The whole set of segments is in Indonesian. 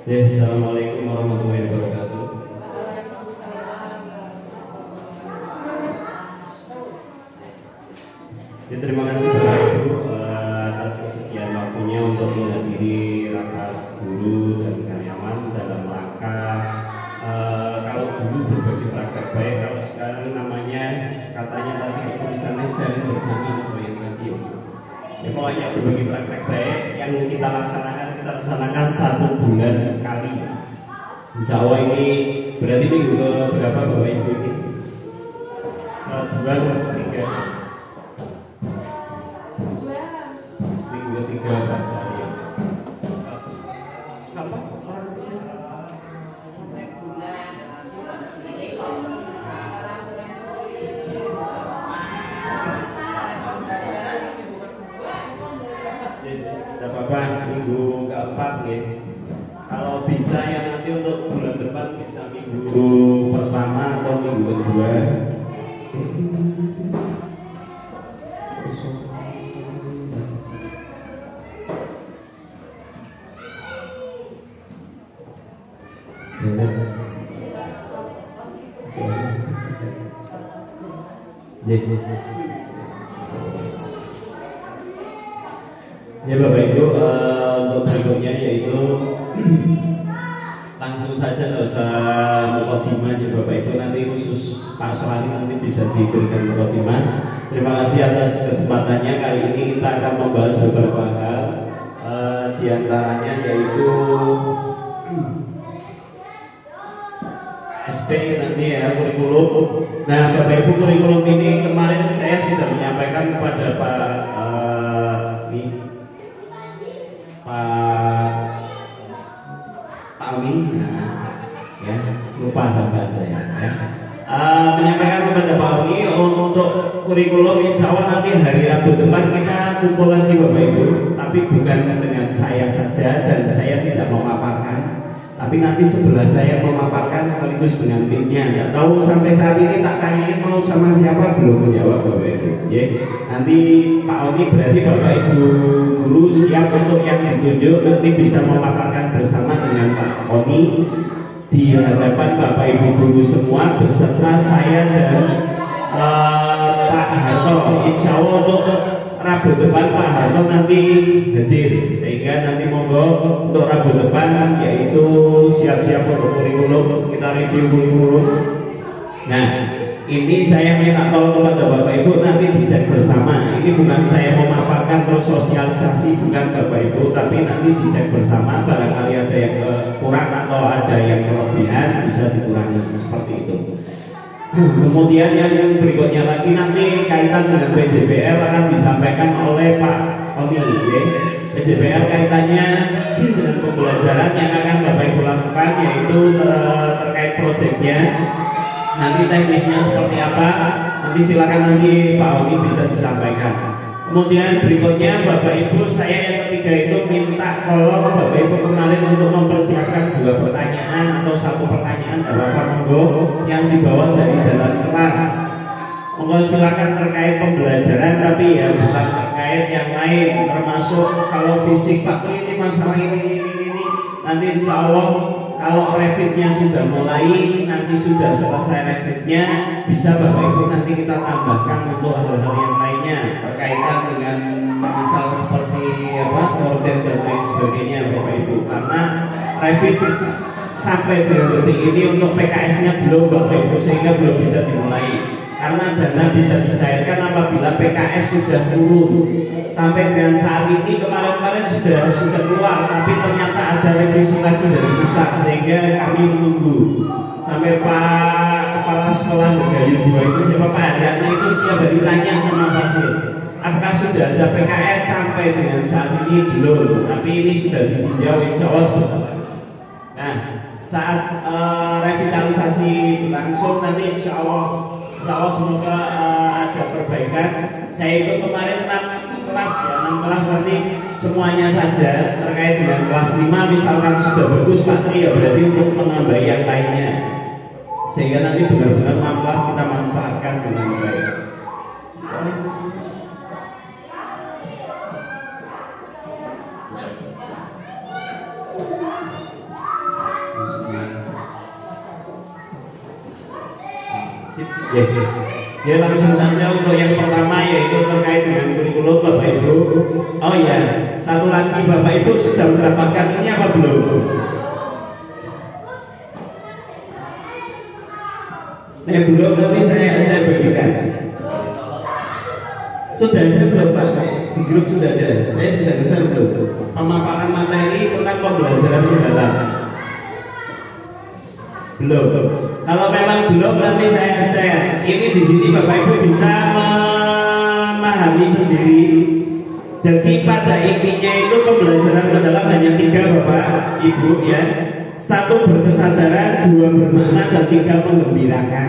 Ya, assalamualaikum warahmatullahi wabarakatuh. Ya, terima kasih Bapak Ibu atas kesediaan waktunya untuk menghadiri rapat guru dan karyawan dalam rangka kalau dulu berbagi praktek baik, kalau sekarang namanya katanya tadi tulisannya sharing bersama atau yang tadi. Ya, pokoknya berbagi praktek baik yang kita laksanakan 1 bulan sekali. Insya Allah ini berarti minggu ke berapa Bapak Ibu ini? Bulan ketiga. Minggu ketiga Pak saya. Apa? Orang ketiga? Tidak apa-apa, minggu keempat ya. Kalau bisa ya nanti untuk bulan depan bisa minggu pertama atau minggu kedua. Ya Bapak Ibu, untuk berikutnya yaitu langsung saja, nggak usah mukadimah ya Bapak Ibu, nanti khusus Pak Sohani nanti bisa diberikan mukadimah. Terima kasih atas kesempatannya. Kali ini kita akan membahas beberapa hal, diantaranya yaitu SPI nanti ya, kurikulum. Nah Bapak Ibu, kurikulum ini kemarin saya sudah menyampaikan kepada Pak Amin, ya lupa sampai saya ya. Menyampaikan kepada Pak Amin untuk kurikulum, insya Allah nanti hari Rabu depan kita kumpul lagi Bapak Ibu, tapi bukan dengan saya saja dan saya tidak memaparkan, tapi nanti sebelah saya memaparkan sekaligus dengan timnya. Nggak tahu sampai saat ini tak tanyain mau sama siapa, belum menjawab Bapak Ibu ya. Nanti Pak Oni berarti Bapak Ibu guru siap untuk yang ditunjuk nanti bisa memaparkan bersama dengan Pak Oni di hadapan Bapak Ibu guru semua beserta saya dan Pak Harto. Insya Allah untuk Rabu depan Pak Harto nanti hadir, sehingga nanti monggo untuk Rabu depan yaitu siap-siap untuk kurikulum, kita review kurikulum. Nah ini saya minta tolong kepada Bapak Ibu nanti dicek bersama. Ini bukan saya memaparkan terus sosialisasi, bukan Bapak Ibu, tapi nanti dicek bersama, barangkali ada yang kurang atau ada yang kelebihan bisa dikurangi seperti itu. Kemudian yang berikutnya lagi nanti kaitan dengan PJBL akan disampaikan oleh Pak Oni ya. PJBL kaitannya dengan pembelajaran yang akan Bapak Ibu lakukan yaitu terkait proyeknya. Nanti teknisnya seperti apa, nanti silakan nanti Pak Oni bisa disampaikan. Kemudian berikutnya Bapak Ibu, saya yang ketiga itu minta tolong Bapak Ibu kemarin untuk mempersiapkan 2 pertanyaan atau 1 pertanyaan Bapak monggo yang dibawa dari dalam kelas. Monggo silakan terkait pembelajaran, tapi ya bukan terkait yang lain, termasuk kalau fisik Pak ini masalah ini nanti insya Allah kalau revitnya sudah mulai, nanti sudah selesai revitnya, bisa Bapak Ibu nanti kita tambahkan untuk hal-hal yang lainnya berkaitan dengan misal seperti orden dan lain sebagainya Bapak Ibu, karena revit sampai dengan detik ini untuk PKS-nya belum Bapak Ibu, sehingga belum bisa dimulai. Karena dana bisa dicairkan apabila PKS sudah turun. Sampai dengan saat ini kemarin-kemarin sudah keluar, tapi ternyata ada revisi lagi dari pusat, sehingga kami menunggu sampai Pak Kepala Sekolah Negeri 2 itu siapa Pak Adriana itu setiap hari tanya sama Fasil, apakah sudah ada PKS? Sampai dengan saat ini belum, tapi ini sudah ditinjau insya Allah sebentar. Nah saat revitalisasi berlangsung nanti insya Allah semoga ada perbaikan. Saya itu kemarin 6 kelas nanti semuanya saja terkait dengan kelas 5 misalkan sudah bagus Pak Tri, ya berarti untuk menambah yang lainnya, sehingga nanti benar-benar 6 kelas kita manfaatkan dengan baik. Sip. Ya. Ya langsung saja untuk yang pertama yaitu terkait dengan kurikulum Bapak Ibu. Oh ya, satu lagi Bapak Ibu sudah mendapatkan ini apa belum? Belum, nanti saya bagikan. Sudah ada belum Pak? Di grup sudah ada. Saya sudah kesan belum? Pemaparan materi tentang pembelajaran mendalam. Belum. Kalau memang belum nanti saya share. Ini di sini Bapak Ibu bisa memahami sendiri. Jadi pada intinya itu pembelajaran mendalam hanya 3 Bapak Ibu ya. 1 berkesadaran, 2 bermakna, dan 3 menggembirakan.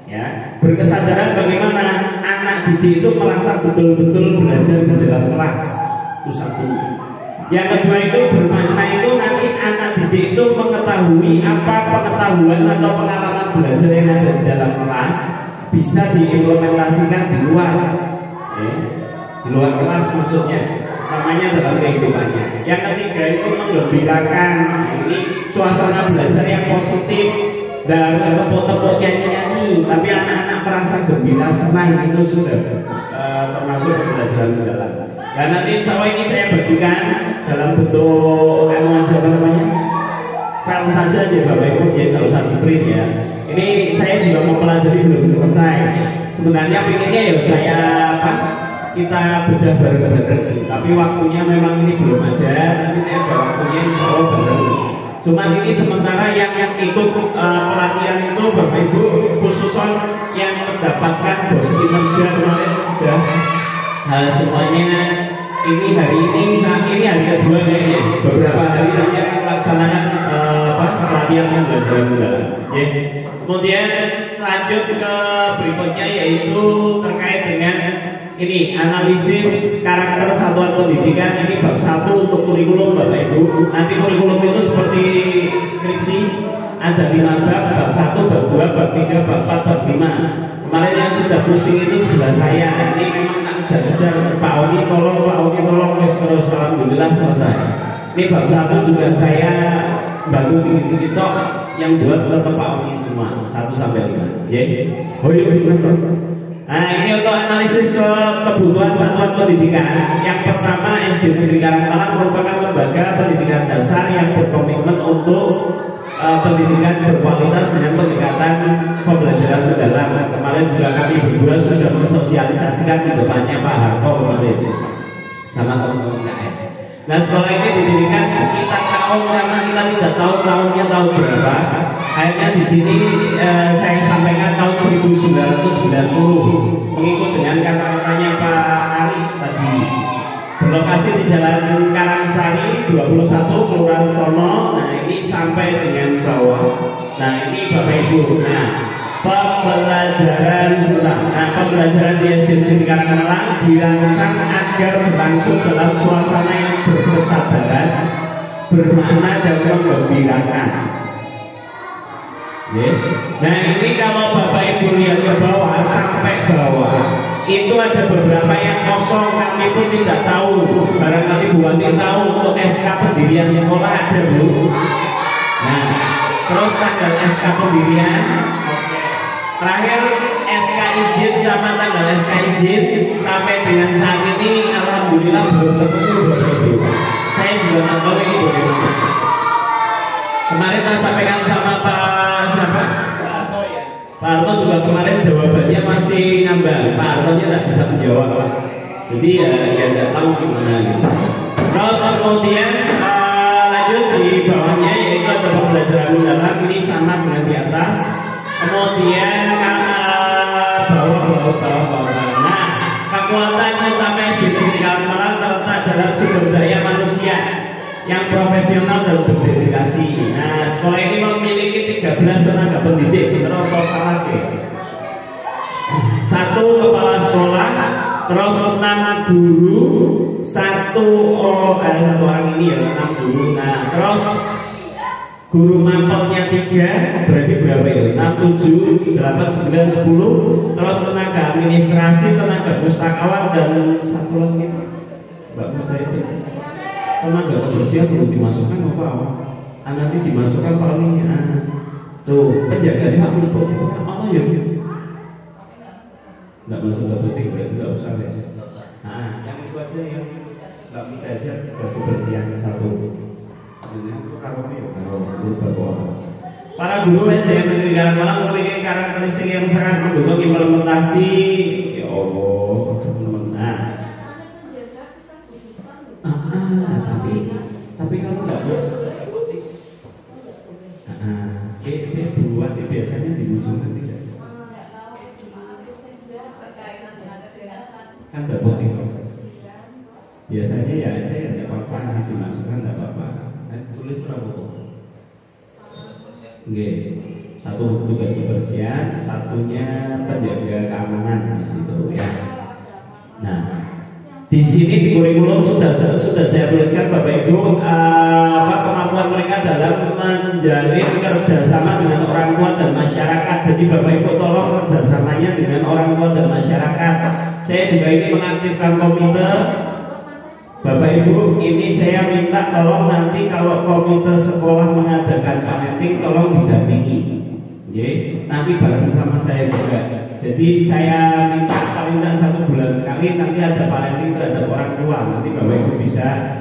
Ya, berkesadaran bagaimana anak didik itu merasa betul-betul belajar di dalam kelas. Itu 1. Yang kedua itu bermakna itu nanti anak didik itu mengetahui apa pengetahuan atau pengalaman belajar yang ada di dalam kelas bisa diimplementasikan di luar, ya, di luar kelas maksudnya, namanya dalam kehidupannya. Yang ketiga itu menggembirakan, ini suasana belajar yang positif, dan harus tepuk-tepuk nyanyi-nyanyi, tapi anak-anak merasa gembira, senang, itu sudah termasuk pembelajaran mendalam. Dan nanti insya Allah ini saya bagikan dalam bentuk apa namanya, file saja aja Bapak Ibu, ya nggak usah di print ya. Ini saya juga mau pelajari belum selesai. Sebenarnya pinginnya ya saya kita bedah bareng-bareng, tapi waktunya memang ini belum ada. Nanti ada waktunya insya Allah bareng. Cuman ini sementara yang ikut pelatihan itu Bapak Ibu khususon yang mendapatkan bos kinerja kemarin sudah semuanya. Ini hari ini saat ini hari kedua kayaknya. Beberapa hari nanti akan melaksanakan pelatihan pembelajaran mendalam. Ya. Kemudian lanjut ke berikutnya yaitu terkait dengan ini analisis karakter satuan pendidikan. Ini bab 1 untuk kurikulum Bapak Ibu. Nanti kurikulum itu seperti skripsi, ada 5 bab, bab 1, bab 2, bab 3, bab 4, bab 5. Kemarin yang sudah pusing itu sudah saya. Ini memang tak kejar-kejar, Pak Oni tolong, Pak Oni tolong, terus alhamdulillah selesai. Ini bab 1 juga saya bantu dikit-dikit toh, yang buat tetap Pak Oni semua 1 sampai 5. Ya. Oh iya benar. Nah ini untuk analisis kebutuhan satuan pendidikan. Yang pertama SD Negeri Karangpalang merupakan lembaga pendidikan dasar yang berkomitmen untuk pendidikan berkualitas dengan pendekatan pembelajaran mendalam. Kemarin juga kami berdua sudah mensosialisasikan di depannya Pak Harto kemarin sama teman-teman KS. Nah sekolah ini didirikan sekitar tahun karena kita tidak tahu tahunnya tahun berapa. Akhirnya di sini saya sampaikan tahun 1990 mengikut dengan kata-katanya Pak Ari tadi. Berlokasi di Jalan Karangsari 21 Kelurahan Sono. Nah ini sampai dengan bawah. Nah ini Bapak Ibu. Nah pembelajaran di SD Negeri Karangpalang dirancang agar berlangsung dalam suasana yang berkesadaran, bermakna dan menggembirakan. Nah ini kalau Bapak Ibu lihat ke bawah sampai bawah itu ada beberapa yang kosong, kami pun tidak tahu. Barangkali Bu Wanti tahu untuk SK pendirian sekolah ada Bu. Nah terus tanggal SK pendirian, terakhir SK izin sama tanggal SK izin sampai dengan saat ini alhamdulillah belum ketemu Bapak Ibu. Saya juga nggak tahu ini bagaimana. Kemarin saya sampaikan sama Pak siapa? Pak Harto juga kemarin jawabannya masih ngambang. Pak Harto-nya tidak bisa menjawab. Jadi ya nggak tahu gimana gitu. Terus kemudian lanjut di bawahnya yaitu ada pembelajaran mendalam, ini sama dengan di atas. Kemudian bawah. Nah kekuatan utama SD Negeri Karangpalang terletak dalam sumber daya manusia yang profesional dan berdedikasi. Nah, sekolah ini memiliki 13 tenaga pendidik, benar atau salah ke? 1 kepala sekolah, terus 6 guru, 1 orang ini ya 6 guru. Nah, terus guru mapelnya 3, berarti berapa itu? 6, 7, 8, 9, 10. Terus tenaga administrasi, tenaga pustakawan dan 1 lagi Mbak Muda itu. Tenaga kebersihan belum dimasukkan apa? Nanti dimasukkan Pak Oni. Tuh penjaga 50 apa ya? nggak masuk ke butik berarti nggak usah les. Nah, yang itu aja yang nggak minta aja tugas kebersihan satu. Para guru SD Negeri Karangmalang memiliki karakteristik yang sangat mendukung implementasi. Ya Allah, nah, tapi kalau nggak bos, buat biasanya di ujung tidak. Kan nggak boleh. Biasanya ya ada yang nggak apa-apa sih dimasukkan nggak apa-apa. Tulis berapa? Oke, satu tugas kebersihan, satunya penjaga keamanan di situ ya. Nah, di sini di kurikulum sudah saya tuliskan Bapak Ibu apa kemampuan mereka dalam menjalin kerjasama dengan orang tua dan masyarakat. Jadi Bapak Ibu tolong kerjasamanya dengan orang tua dan masyarakat. Saya juga ini mengaktifkan komite. Bapak Ibu, ini saya minta tolong nanti kalau komite sekolah mengadakan parenting tolong didampingi. Nanti bareng sama saya juga. Jadi saya minta paling tidak 1 bulan sekali nanti ada parenting terhadap orang tua. Nanti Bapak Ibu bisa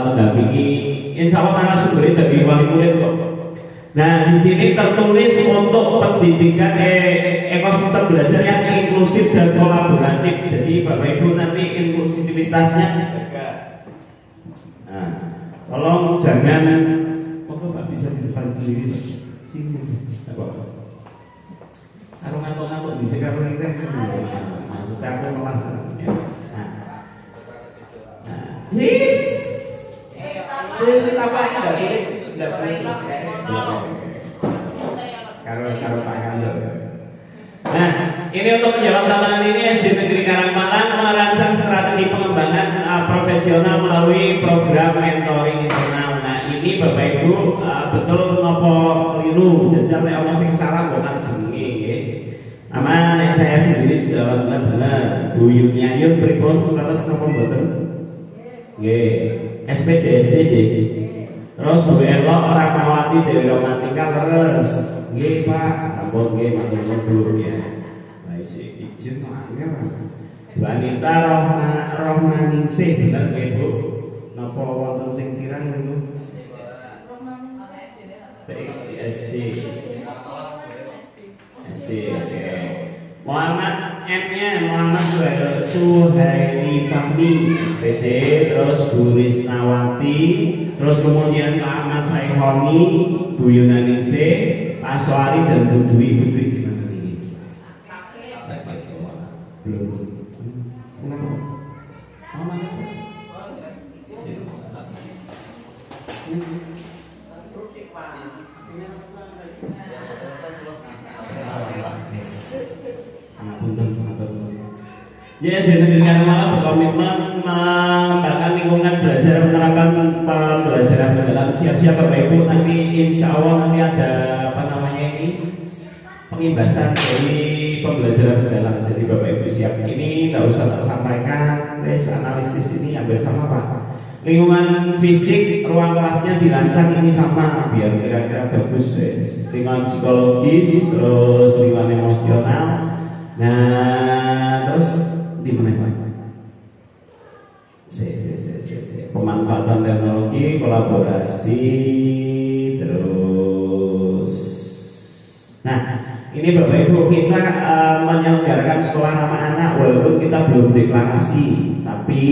mendampingi. Insya Allah narasumbernya dari wali murid kok. Nah, di sini tertulis untuk pendidikan ekosistem belajar yang inklusif dan kolaboratif. Jadi Bapak Ibu nanti inklusivitasnya dijaga. Nah, tolong jangan kok nggak bisa di depan sendiri. Sini, tak apa. Kalau ngantuk-ngantuk di sekarang ini maksudnya aku melas ya. Saya apa enggak boleh karo Pak Kanjo. Nah, ini untuk menjawab tantangan ini SD Negeri Karangmalang merancang strategi pengembangan profesional melalui program mentoring internal. Nah, ini Bapak Ibu betul nopo keliru jajal nek ana sing salah bukan jenenge nggih. Nama nek saya sendiri sudah lakukan benar. Bu Yunyayun pripun terus nopo mboten? Nggih, SPD SDJ. Terus Bu Elo Rahmawati Dewi Romantika terus. Nggih Pak, sampun nggih matur ya. Lah isih izin angel. Bu Anita Rohmaningsih bener nggih Bu? Napa wonten sing kirang niku? SD. Muhammad M-nya Muhammad Suhaili Fahmi SPD, terus Bu Risnawati, terus kemudian Pak Ahmad Saihoni, Bu Yunaningsih, Pak Soari dan Bu Dwi. Bu Dwi di mana ini? Belum. Kenapa? Mana? Yes, Negeri Karangmalang berkomitmen mengembangkan lingkungan belajar menerapkan pembelajaran mendalam. Siap-siap Bapak Ibu, nanti insya Allah nanti ada apa namanya ini pengimbasan dari pembelajaran mendalam. Jadi Bapak Ibu siap. Ini nggak usah tak sampaikan. Tes analisis ini yang bersama Pak. Lingkungan fisik ruang kelasnya dirancang ini sama biar kira-kira bagus. Lingkungan psikologis, terus lingkungan emosional. Nah, terus di mana Pak? Pemanfaatan teknologi, kolaborasi, terus. Nah, ini Bapak Ibu kita menyelenggarakan sekolah ramah anak walaupun kita belum deklarasi, tapi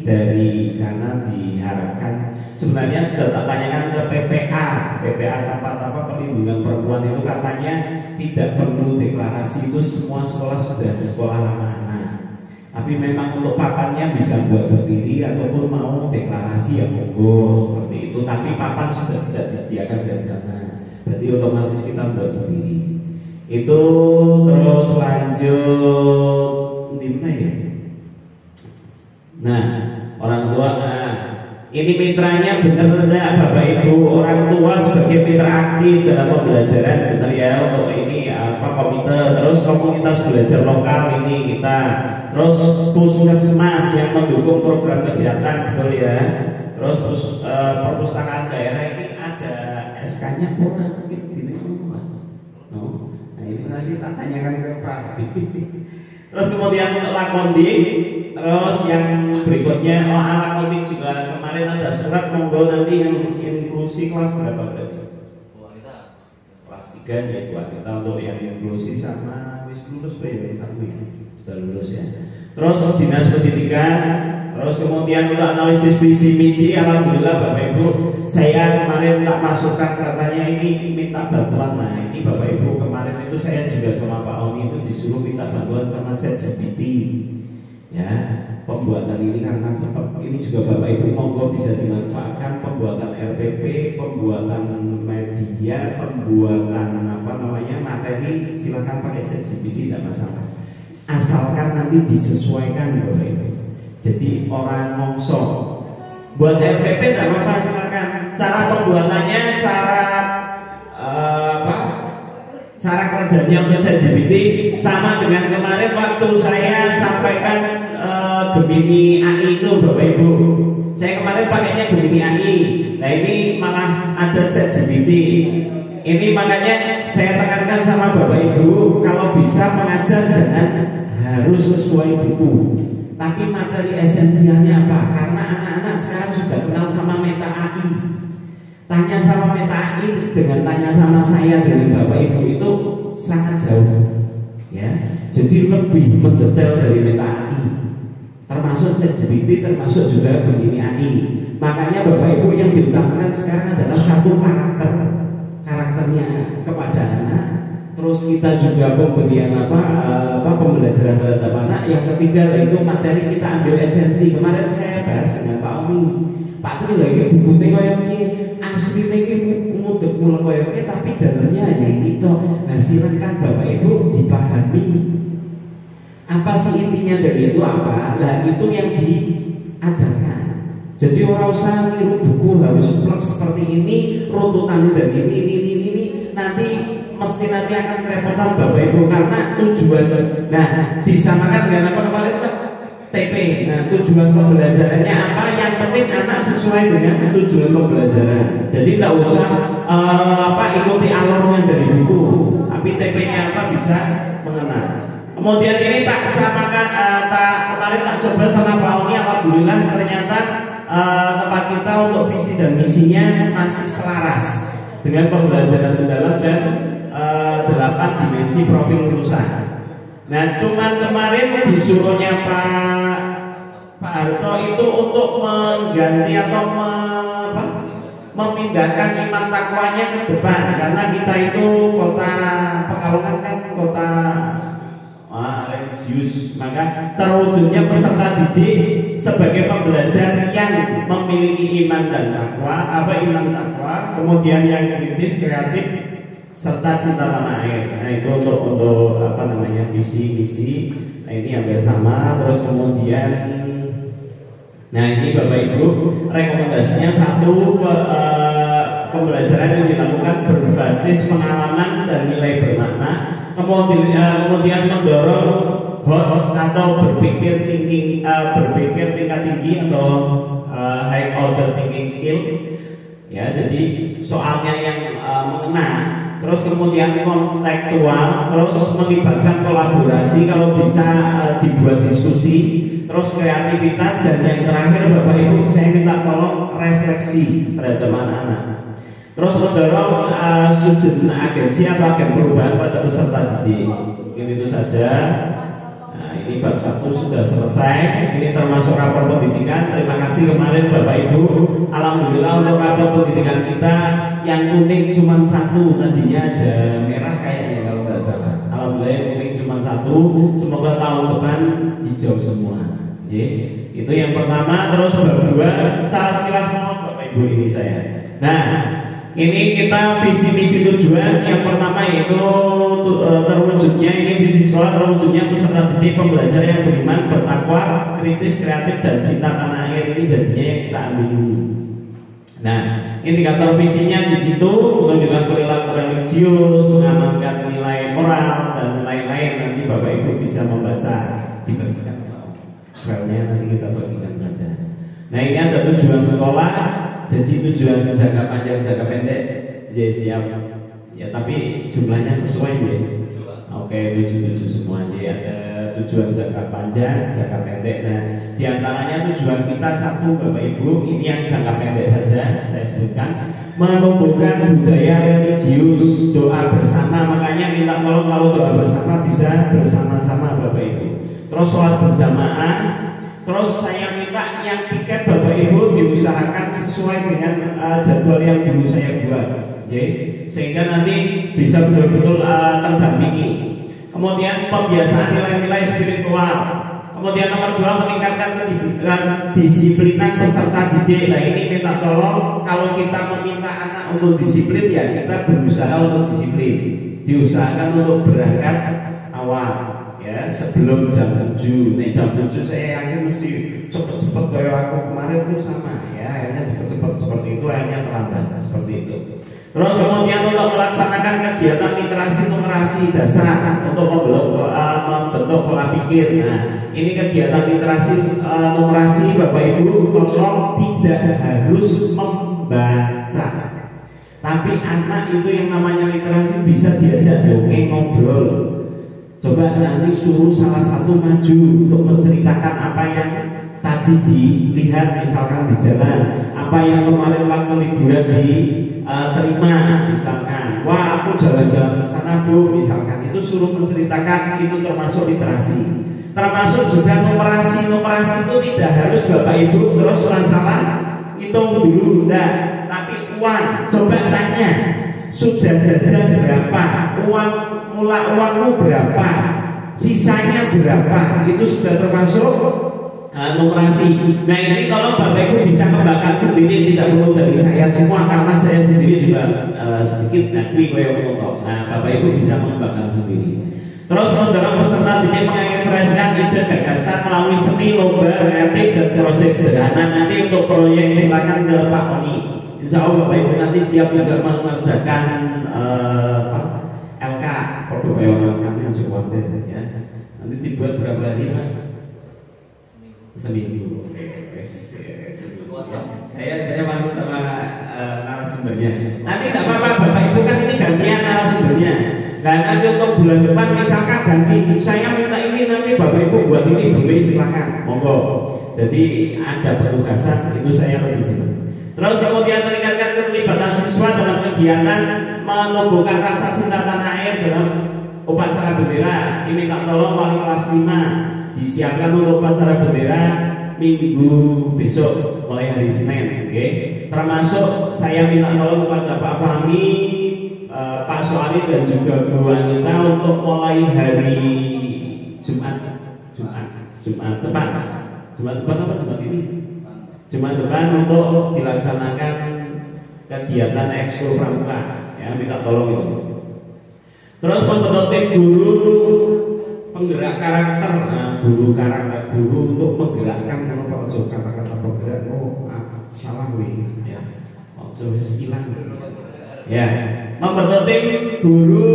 dari sana diharapkan. Sebenarnya sudah tak tanyakan ke PPA tempat apa perlindungan perempuan itu katanya tidak perlu deklarasi, itu semua sekolah sudah ada sekolah ramah anak. Tapi memang untuk papannya bisa buat sendiri ataupun mau deklarasi ya monggo seperti itu. Tapi papan sudah tidak disediakan dari sana. Berarti otomatis kita buat sendiri. Itu terus lanjut di mana ya? Nah, orang tua. Ini mitranya benar enggak Bapak Ibu? Orang tua sebagai mitra aktif dalam pembelajaran benar ya untuk ini apa komite, terus komunitas belajar lokal ini kita, terus puskesmas yang mendukung program kesehatan betul ya, terus perpustakaan daerah ini ada SK-nya kurang mungkin di lingkungan. Nah ini nanti tak tanyakan ke Pak. Terus kemudian untuk lakondik, terus yang berikutnya lakondik juga kemarin ada surat, monggo nanti yang inklusi kelas berapa berarti? Kelas 3 ya buat kita untuk yang inklusi sama wis lulus yang satu ya sudah lulus ya. Terus dinas pendidikan, terus kemudian untuk analisis visi misi, alhamdulillah Bapak Ibu saya kemarin tak masukkan katanya ini minta bantuan. Nah ini Bapak Ibu kemarin itu saya juga sama Pak Oni itu disuruh minta bantuan sama ChatGPT ya, pembuatan ini karena cepat ini juga Bapak Ibu monggo bisa dimanfaatkan, pembuatan RPP, pembuatan media, pembuatan apa namanya materi, silahkan pakai ChatGPT tidak masalah, asalkan nanti disesuaikan Bapak Ibu. Jadi orang ngomso buat RPP tidak apa-apa, silakan. Cara pembuatannya, cara kerjanya untuk ChatGPT sama dengan kemarin waktu saya sampaikan Gemini AI itu Bapak Ibu. Saya kemarin pakainya Gemini AI. Nah ini malah ada ChatGPT. Ini makanya saya tekankan sama Bapak Ibu kalau bisa mengajar jangan harus sesuai buku. Tapi materi esensialnya apa? Karena anak-anak sekarang sudah kenal sama Meta AI. Tanya sama Meta AI dengan tanya sama saya dengan Bapak Ibu itu sangat jauh. Ya, jadi lebih mendetail dari Meta AI. Termasuk ChatGPT, termasuk juga Gemini AI. Makanya Bapak Ibu yang diutamakan sekarang adalah satu karakternya kepada anak. Terus kita juga pemberian pembelajaran terhadap anak. Yang ketiga yaitu materi kita ambil esensi. Kemarin saya bahas dengan Pak Oni. Pak Tri lagi buku koyoki asli lagi mudah mulai koyoki tapi dalamnya hanya ini toh. Nah, silakan Bapak Ibu dipahami. Apa sih intinya dari itu apa? Nah itu yang diajarkan. Jadi orang usah niru buku harus plek seperti ini, runtutannya dari ini. Nanti mesti nanti akan kerepotan Bapak Ibu karena tujuan. Nah disamakan dengan apa kemarin TP. Nah tujuan pembelajarannya apa? Yang penting anak sesuai dengan tujuan pembelajaran. Jadi tidak usah ikuti alurnya dari buku, tapi TP-nya apa bisa mengenal. Kemudian ini tak samakan, kemarin tak coba sama Pak Oni, alhamdulillah ternyata tempat kita untuk visi dan misinya masih selaras dengan pembelajaran mendalam dan 8 dimensi profil lulusan. Nah, cuman kemarin disuruhnya Pak Harto itu untuk mengganti atau memindahkan iman takwanya ke depan karena kita itu kota Pekalongan kan kota religius, maka terwujudnya peserta didik sebagai pembelajar yang memiliki iman dan takwa, iman takwa, kemudian yang kritis, kreatif, serta cinta tanah air. Nah itu untuk visi misi. Nah ini hampir sama. Terus kemudian, nah ini Bapak Ibu rekomendasinya satu pembelajaran yang dilakukan berbasis pengalaman dan nilai bermakna. Kemudian mendorong HOTS atau berpikir tingkat tinggi atau high order thinking skill. Ya, jadi soalnya yang mengena. Terus kemudian konstekstual, terus melibatkan kolaborasi, kalau bisa dibuat diskusi, terus kreativitas, dan yang terakhir Bapak Ibu saya minta tolong refleksi terhadap anak-anak. Terus mendorong student agensi atau agen perubahan pada peserta didik. Mungkin itu saja. Nah, ini bab 1 sudah selesai. Ini termasuk rapor pendidikan. Terima kasih kemarin Bapak Ibu. Alhamdulillah untuk rapor pendidikan kita yang kuning cuma 1. Tadinya ada merah kayaknya kalau nggak salah. Alhamdulillah yang kuning cuma 1. Semoga tahun depan hijau semua. Itu yang pertama. Terus bab 2 secara sekilas mohon Bapak Ibu ini saya. Nah, ini kita visi misi tujuan. Yang pertama yaitu terwujudnya ini visi sekolah, terwujudnya peserta didik pembelajar yang beriman, bertakwa, kritis, kreatif, dan cinta tanah air. Ini jadinya yang kita ambil dulu. Nah, indikator visinya di situ menunjukkan perilaku religius, mengamankan nilai moral dan lain-lain. Nanti Bapak Ibu bisa membaca, dibagikan filenya nanti kita bagikan saja. Nah ini ada tujuan sekolah. Jadi tujuan jangka panjang, jangka pendek, ya siap. Ya tapi jumlahnya sesuai ya. Oke, 77 semua. Jadi ada tujuan jangka panjang, jangka pendek. Nah, diantaranya tujuan kita satu Bapak Ibu, ini yang jangka pendek saja saya sebutkan, menumbuhkan budaya religius, doa bersama. Makanya minta tolong kalau doa bersama bisa bersama-sama Bapak Ibu. Terus sholat berjamaah. Terus saya minta yang tiket Bapak Ibu diusahakan sesuai dengan jadwal yang dulu saya buat, sehingga nanti bisa betul-betul terdampingi. Kemudian pembiasaan nilai-nilai spiritual. Kemudian nomor 2, meningkatkan kedisiplinan peserta didik. Nah ini minta tolong kalau kita meminta anak untuk disiplin ya kita berusaha untuk disiplin. Diusahakan untuk berangkat awal ya sebelum jam 7. Nih jam 7 saya yakin mesti cepet-cepet kayak aku kemarin itu sama ya. Akhirnya cepet-cepet seperti itu, akhirnya terlambat seperti itu. Terus kemudian untuk melaksanakan kegiatan literasi numerasi dasar untuk membentuk pola pikir. Nah, ini kegiatan literasi numerasi Bapak Ibu tolong tidak harus membaca. Tapi anak itu yang namanya literasi bisa diajak dongeng, ngobrol. Coba nanti suruh salah satu maju untuk menceritakan apa yang tadi dilihat misalkan di jalan, apa yang kemarin waktu liburan terima misalkan, wah aku jalan-jalan ke sana Bu misalkan, itu suruh menceritakan, itu termasuk literasi. Termasuk juga numerasi. Numerasi itu tidak harus Bapak Ibu terus masalah hitung dulu, enggak, tapi uang. Coba tanya, sudah jajan berapa, uangmu berapa, sisanya berapa, itu sudah termasuk numerasi. Nah ini kalau Bapak Ibu bisa kembangkan sendiri, tidak perlu dari saya semua karena saya sendiri juga sedikit ngakui koyo-koyo. Nah Bapak Ibu bisa mengembangkan sendiri. Terus mendorong peserta didik mengekspresikan ide gagasan melalui seni, lomba, kreatif dan proyek sederhana. Nanti untuk proyek silakan ke Pak Oni. Insya Allah Bapak Ibu nanti siap juga mengerjakan LK produk BUMN yang cukup ya. Nanti dibuat berapa hari Pak? Seminggu. Saya manut sama narasumbernya. Nanti tidak apa-apa Bapak Ibu kan ini gantian narasumbernya. Dan nanti untuk bulan depan misalkan ganti, saya minta ini nanti Bapak Ibu buat ini boleh silakan, monggo. Jadi ada penugasan itu saya lebih senang. Terus kemudian meningkatkan keterlibatan siswa dalam kegiatan menumbuhkan rasa cinta tanah air dalam upacara bendera. Ini minta tolong wali kelas 5 disiapkan untuk upacara bendera minggu besok mulai hari Senin, oke? Termasuk saya minta tolong kepada Pak Fahmi, Pak Soari dan juga Bu Anita untuk mulai hari Jumat depan untuk dilaksanakan kegiatan ekskul pramuka, ya minta tolong itu. Terus membentuk tim guru penggerak karakter, guru untuk menggerakkan. Kalau kata-kata penggerak, salah ya, hilang ya. Membentuk tim guru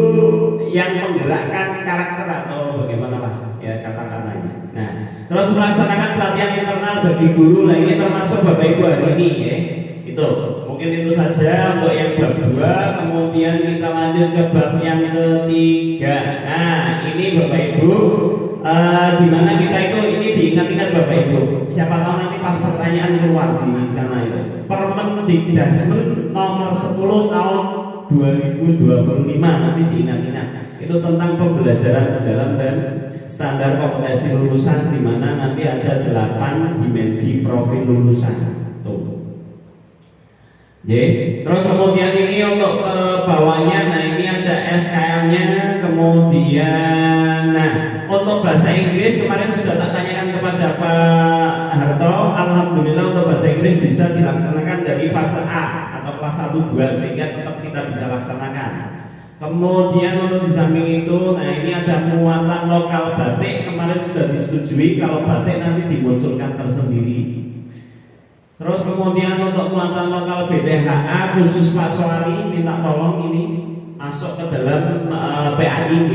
yang menggerakkan karakter atau bagaimana lah ya kata-katanya. Nah, terus melaksanakan pelatihan internal bagi guru. Nah ini termasuk Bapak Ibu hari ini ya. Itu mungkin itu saja untuk yang bab 2. Kemudian kita lanjut ke bab yang ketiga. Nah ini Bapak Ibu dimana kita itu ini diingat-ingat Bapak Ibu. Siapa tahu nanti pas pertanyaan keluar di sana itu. Permendikdasmen nomor 10 tahun 2025 nanti diingat-ingat. Itu tentang pembelajaran mendalam dan standar kompetensi lulusan, di mana nanti ada 8 dimensi profil lulusan. Tuh. Terus kemudian ini untuk ke bawahnya, nah ini ada SKM-nya, kemudian nah untuk bahasa Inggris kemarin sudah tak tanyakan kepada Pak Harto. Alhamdulillah untuk bahasa Inggris bisa dilaksanakan dari fase A atau kelas 1-2 sehingga tetap kita bisa laksanakan. Kemudian untuk di samping itu, nah ini ada muatan lokal batik, kemarin sudah disetujui kalau batik nanti dimunculkan tersendiri. Terus kemudian untuk muatan lokal BTHA khusus Pak Soari minta tolong ini masuk ke dalam PAI.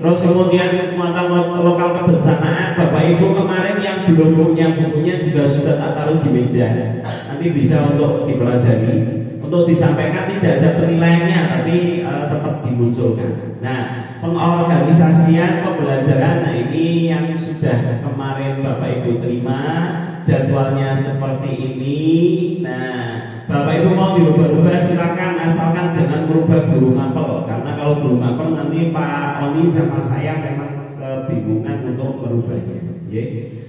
Terus kemudian muatan lokal kebencanaan, Bapak Ibu kemarin yang belum punya bukunya juga sudah tak taruh di meja. Nanti bisa untuk dipelajari. Untuk disampaikan tidak ada penilaiannya, tapi tetap dimunculkan. Nah, pengorganisasian pembelajaran, nah ini yang sudah kemarin Bapak Ibu terima jadwalnya seperti ini. Nah, Bapak Ibu mau dirubah-rubah silakan, asalkan jangan merubah guru mapel, karena kalau guru mapel nanti Pak Oni sama saya memang kebingungan untuk merubahnya.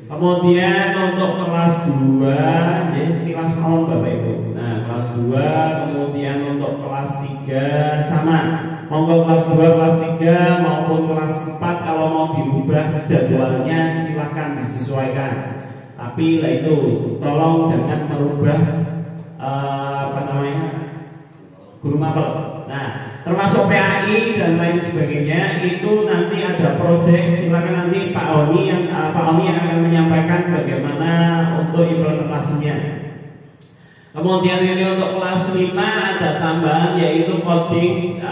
Kemudian untuk kelas 2, jadi sekilas mawon Bapak Ibu. Nah, kelas 2, kemudian untuk kelas 3 sama. Monggo kelas 2, kelas 3 maupun kelas 4 kalau mau dirubah jadwalnya silahkan disesuaikan. Tapi lah itu tolong jangan merubah guru mapel. Nah, termasuk PAI dan lain sebagainya itu nanti ada proyek, silakan nanti Pak Oni yang akan menyampaikan bagaimana untuk implementasinya. Kemudian ini untuk kelas 5 ada tambahan yaitu coding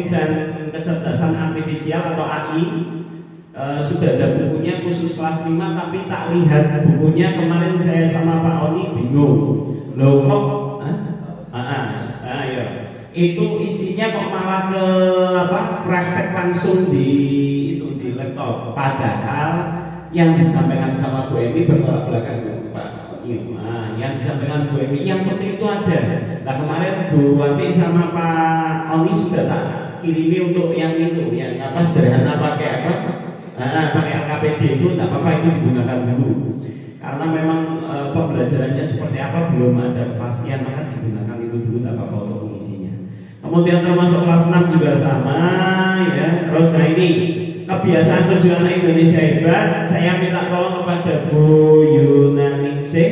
dan kecerdasan artifisial atau AI. Sudah ada bukunya khusus kelas 5 tapi tak lihat bukunya, kemarin saya sama Pak Oni bingung. Loh kok ya. Itu isinya kok malah ke praktek langsung di laptop, padahal yang disampaikan sama Bu Emi bertolak belakang Pak. Yang disampaikan Bu Emi yang penting itu ada. Nah, kemarin Bu Wati sama Pak Oni sudah tak kirimi untuk yang itu, yang sederhana pakai pakai LKPD itu tidak apa-apa, itu digunakan dulu. Karena memang pembelajarannya seperti apa belum ada kepastian, maka digunakan itu dulu, tidak apa-apa untuk mengisinya. Kemudian termasuk kelas 6 juga sama ya. Terus nah ini kebiasaan tujuan Indonesia hebat, saya minta tolong kepada Bu Yunaningsih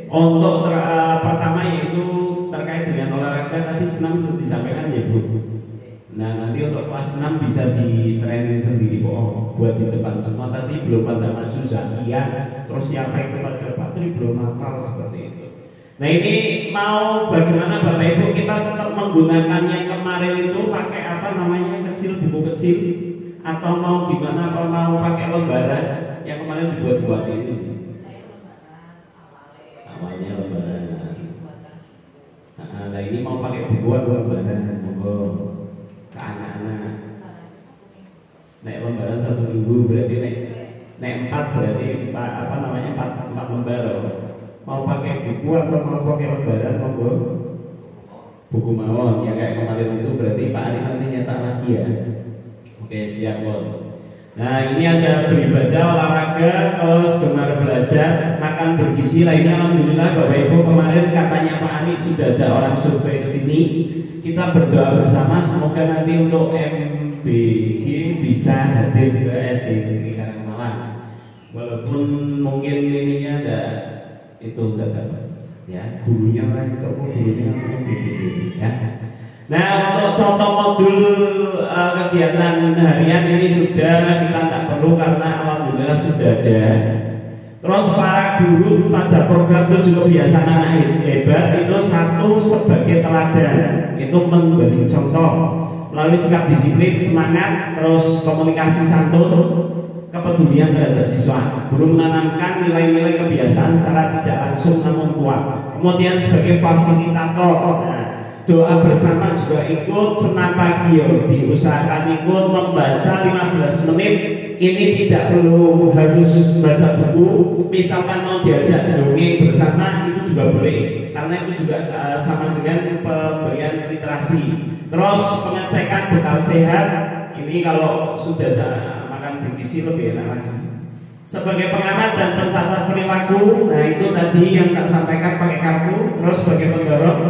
untuk pertama yaitu terkait dengan olahraga, tadi senam sudah disampaikan ya Bu. Nah, nanti untuk kelas 6 bisa di training sendiri buat di depan semua. Tadi belum pada maju Zakia, terus siapa itu pada Patri belum hafal seperti itu. Nah, ini mau bagaimana Bapak Ibu, kita tetap menggunakan yang kemarin itu pakai kecil, buku kecil, atau mau gimana, atau mau pakai lembaran yang kemarin dibuat-buat ini. Awalnya lembaran. Nah, ini mau pakai buku atau lembaran, monggo ke anak-anak. Naik lembaran 1 minggu berarti naik 4 berarti 4 lembar. Mau pakai buku atau mau pakai lembaran, monggo. Buku mawon ya kayak kemarin itu, berarti Pak Ari nanti nyetak lagi ya. Oke, siap Mon. Nah, ini ada beribadah, olahraga, terus gemar belajar, makan bergizi lainnya. Alhamdulillah Bapak Ibu, kemarin katanya Pak Ani sudah ada orang survei ke sini. Kita berdoa bersama semoga nanti untuk MBG bisa hadir ke SD Negeri Karangmalang. Walaupun mungkin ininya ada itu dapat ya, gurunya orang gurunya MBG ya. Nah, untuk contoh modul kegiatan harian ini sudah kita tak perlu karena alhamdulillah sudah ada. Terus para guru pada program 7 kebiasaan anak hebat itu satu sebagai teladan, itu memberi contoh melalui sikap disiplin, semangat, terus komunikasi santun, kepedulian terhadap siswa. Guru menanamkan nilai-nilai kebiasaan secara tidak langsung namun kuat. Kemudian sebagai fasilitator, doa bersama juga ikut, senam pagi diusahakan ikut, membaca 15 menit. Ini tidak perlu harus baca buku, misalkan mau diajak dongeng bersama itu juga boleh, karena itu juga sama dengan pemberian literasi. Terus pengecekan bekal sehat, ini kalau sudah makan bergizi lebih enak lagi. Sebagai pengamat dan pencatat perilaku, nah itu tadi yang tak sampaikan pakai kartu. Terus sebagai pendorong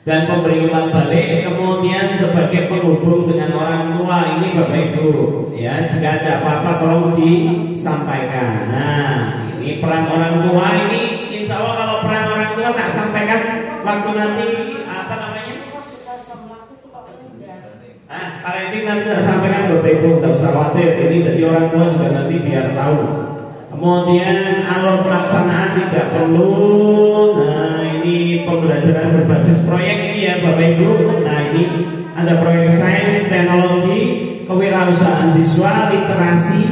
dan pemberi umpan balik, kemudian sebagai penghubung dengan orang tua. Ini Bapak Ibu ya, jika ada apa-apa tolong disampaikan. Nah, ini peran orang tua ini, insya Allah kalau peran orang tua tak sampaikan waktu nanti parenting nanti tak sampaikan Bapak Ibu, tidak usah khawatir. Ini dari orang tua juga nanti biar tahu. Kemudian alur pelaksanaan tidak perlu. Nah, ini pembelajaran berbasis proyek ini ya Bapak Ibu. Nah, ini ada proyek sains, teknologi, kewirausahaan siswa, literasi,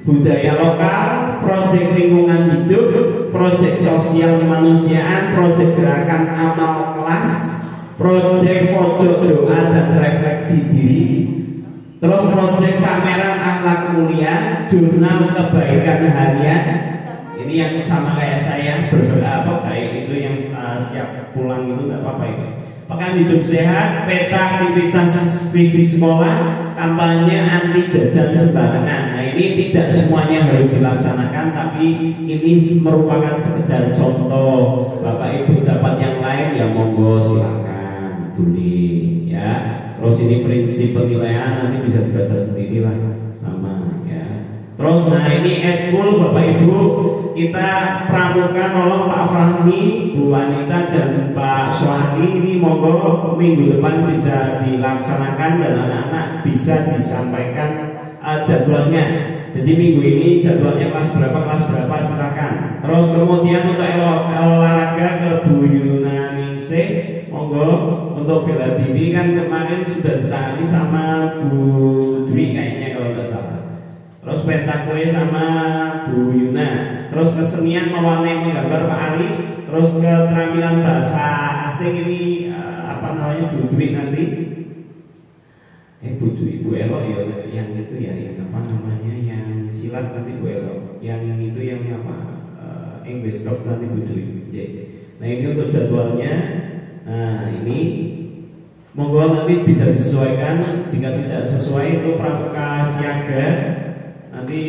budaya lokal, proyek lingkungan hidup, proyek sosial kemanusiaan, proyek gerakan amal kelas, proyek pojok doa dan refleksi diri, terus proyek pameran akhlak mulia, jurnal kebaikan harian. Ini yang sama kayak saya baik itu yang setiap pulang itu nggak apa-apa itu. Pekan hidup sehat, peta aktivitas fisik sekolah, kampanye anti jajan sembarangan. Nah ini tidak semuanya harus dilaksanakan, tapi ini merupakan sekedar contoh. Bapak Ibu dapat yang lain ya monggo silakan, boleh ya. Terus ini prinsip penilaian nanti bisa dibaca sendiri lah sama ya. Terus nah ini eskul Bapak Ibu, kita pramuka tolong Pak Fahmi, Bu Wanita dan Pak Suhani ini monggo minggu depan bisa dilaksanakan dan anak-anak bisa disampaikan jadwalnya. Jadi minggu ini jadwalnya kelas berapa silakan. Terus kemudian untuk olahraga ke Bu Yunaningsih, monggo untuk bela diri kan kemarin sudah ditangani sama Bu Dwi kayaknya kalau nggak salah. Terus pentakue sama Bu Yuna. Terus kesenian mewarnai menggambar Pak Ali. Terus keterampilan bahasa asing ini apa namanya Bu Dwi nanti. Bu Dwi, Bu Elo ya yang itu ya yang apa namanya yang silat nanti Bu Elo. Yang itu yang apa English Club nanti Bu Dwi. Nah ini untuk jadwalnya. Nah ini monggo nanti bisa disesuaikan. Jika tidak sesuai itu pramuka siaga. Nanti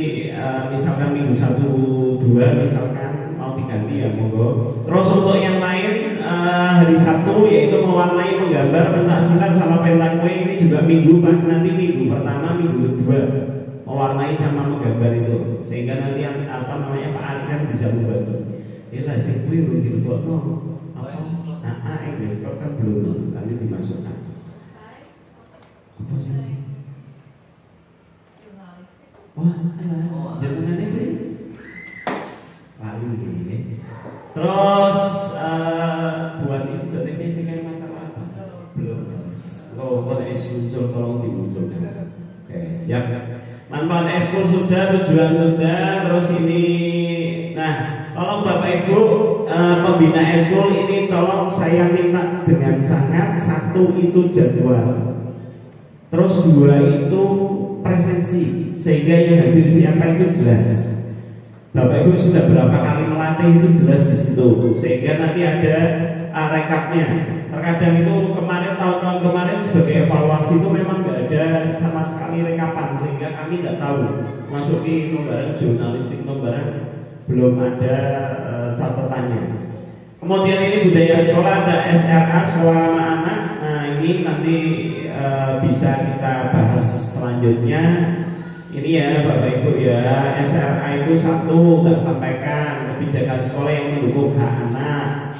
misalkan minggu 1, 2 misalkan mau diganti ya monggo. Terus untuk yang lain hari Sabtu yaitu mewarnai menggambar pencaksilat sama pentakue ini juga minggu Pak. Nanti minggu pertama minggu kedua mewarnai sama menggambar itu sehingga nanti yang apa namanya Pak Ari kan bisa membantu. Ya lah saya kuwi belum dibuatno. Apa English kan belum nanti dimasukkan. Apa sih? Wah, jangan ini lalu ini. Terus buat isi TP sih kayak masalah apa? Belum. Oh, buat muncul tolong dimunculkan. Oke, siap. Manfaat ekskul sudah, tujuan sudah. Terus ini, nah, tolong Bapak Ibu pembina ekskul ini tolong saya minta dengan sangat satu itu jadwal. Terus 2 itu presensi sehingga yang hadir siapa itu jelas. Bapak Ibu sudah berapa kali melatih itu jelas di situ sehingga nanti ada rekapnya. Terkadang itu kemarin tahun-tahun kemarin sebagai evaluasi itu memang nggak ada sama sekali rekapan sehingga kami nggak tahu masuki lembaran jurnalistik lembaran belum ada catatannya. Kemudian ini budaya sekolah ada SRA sekolah ramah anak. Nah ini nanti bisa kita bahas selanjutnya. Ini ya Bapak Ibu ya, SRA itu 1 tak sampaikan kebijakan sekolah yang mendukung hak anak.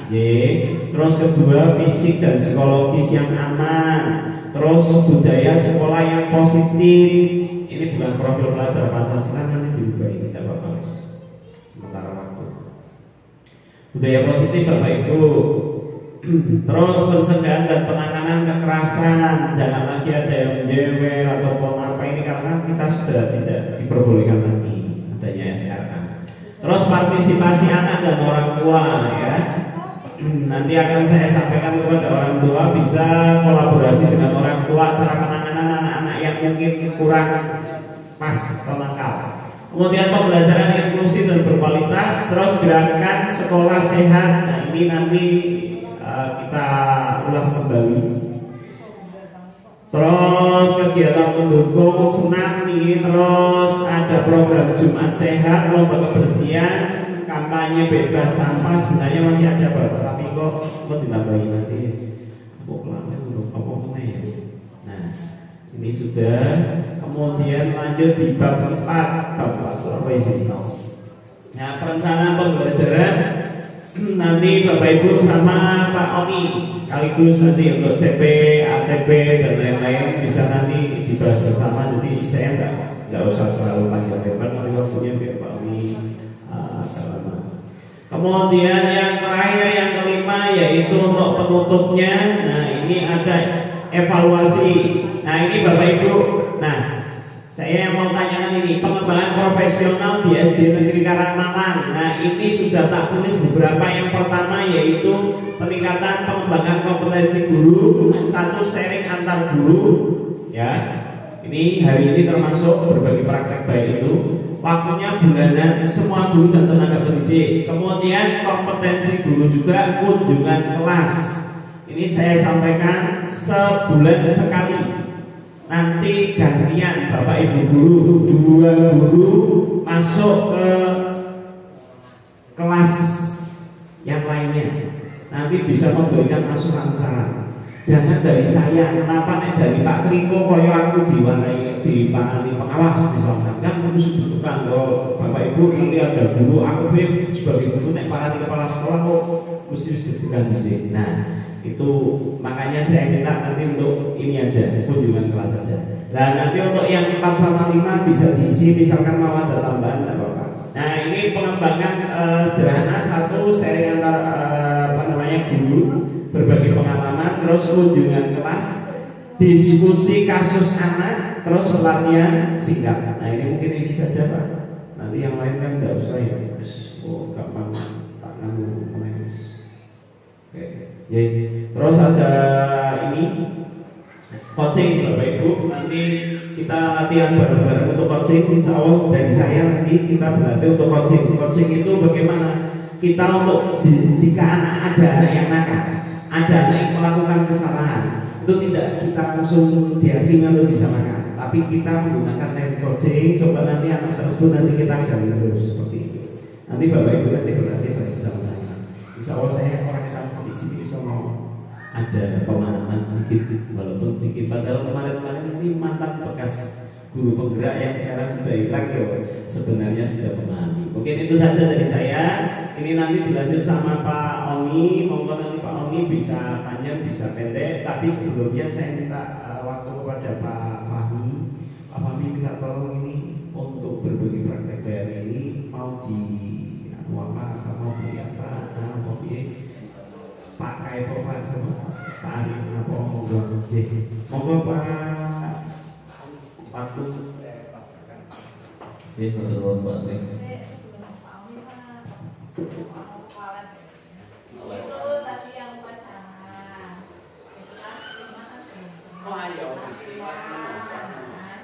Terus kedua fisik dan psikologis yang aman. Terus budaya sekolah yang positif. Ini bukan profil pelajar Pancasila nanti diubah ini tidak apa-apa sementara waktu. Budaya positif Bapak Ibu. Terus pencegahan dan penanganan kekerasan, jangan lagi ada yang menjewer ataupun apa ini karena kita sudah tidak diperbolehkan lagi adanya SRA. Terus partisipasi anak dan orang tua ya. Nanti akan saya sampaikan kepada orang tua bisa kolaborasi dengan orang tua cara penanganan anak-anak yang mungkin kurang pas atau nakal. Kemudian pembelajaran yang inklusif dan berkualitas, terus gerakan sekolah sehat. Nah ini nanti kita ulas kembali. Terus kegiatan mendukung senam nih, terus ada program Jumat Sehat, lomba kebersihan, kampanye bebas sampah. Sebenarnya masih ada Pak, tapi kok ditambahin nanti. Nah ini sudah. Kemudian lanjut di bab 4 apa isi? Nah perencanaan pembelajaran nanti Bapak Ibu sama Pak Oni sekaligus nanti untuk CP, ATP dan lain-lain bisa nanti dibahas bersama. Jadi saya nggak usah terlalu panjang lebar nanti waktunya biar Pak Oni lama. Kemudian yang terakhir yang kelima yaitu untuk penutupnya. Nah ini ada evaluasi. Nah ini Bapak Ibu. Nah saya mau tanyakan ini pengembangan profesional di SD Negeri Karangmalang. Nah ini sudah tak tulis beberapa. Yang pertama yaitu peningkatan pengembangan kompetensi guru, 1 sharing antar guru. Ya, ini hari ini termasuk berbagi praktek baik itu. waktunya bulanan semua guru dan tenaga pendidik. Kemudian kompetensi guru juga kunjungan kelas. Ini saya sampaikan sebulan sekali. Nanti gantian Bapak Ibu guru, 2 guru masuk ke kelas yang lainnya. Nanti bisa memberikan masukan saran. Jangan dari saya, kenapa nih dari Pak Triko koyo aku dipanani pengawas misalkan, kan harus dibutuhkan loh Bapak Ibu. Nanti ada guru, aku sebagai guru nek panani kepala sekolah kok mesti dibutuhkan di sini. Nah, itu makanya saya minta nanti untuk ini aja, kunjungan kelas saja. Nah, nanti untuk yang 4 sama 5 bisa diisi, misalkan mau ada tambahan tidak apa-apa. Nah, ini pengembangan sederhana, satu sharing antar guru, berbagi pengalaman, terus kunjungan kelas, diskusi kasus anak, terus latihan singkat. Nah, ini mungkin ini saja Pak. Nanti yang lain kan nggak usah ya. Oh, gampang tangan menulis. Oke. Ya. Terus ada ini coaching Bapak Ibu. Nanti kita latihan bareng-bareng untuk coaching. Insya Allah dari saya nanti kita berlatih untuk coaching. Coaching itu bagaimana kita untuk jika ada anak yang nakal, ada anak yang melakukan kesalahan, itu tidak kita langsung dihakimi atau disalahkan, tapi kita menggunakan teknik coaching. Coba nanti anak tersebut nanti kita gali terus seperti itu. Nanti Bapak Ibu nanti berlatih bersama saya. Insya Allah saya orang yang sedikit sama ada pemahaman sedikit, walaupun sedikit. Padahal kemarin-kemarin ini mantan bekas guru penggerak yang sekarang sudah hilang ya, sebenarnya sudah memahami. Mungkin itu saja dari saya. Ini nanti dilanjut sama Pak Oni. Monggo nanti Pak Oni bisa panjang bisa pendek, tapi sebelumnya saya minta waktu kepada Pak Fahmi. Pak Fahmi minta tolong ini untuk berbagi praktek bayar ini mau di apa, mau di apa, mau di pakai apa sama Pak Ari apa monggo. Monggo Pak waktu. Oke, betul Pak Tri. Itu tadi yang pacaran. Itulah terima kasih. Oh ayo,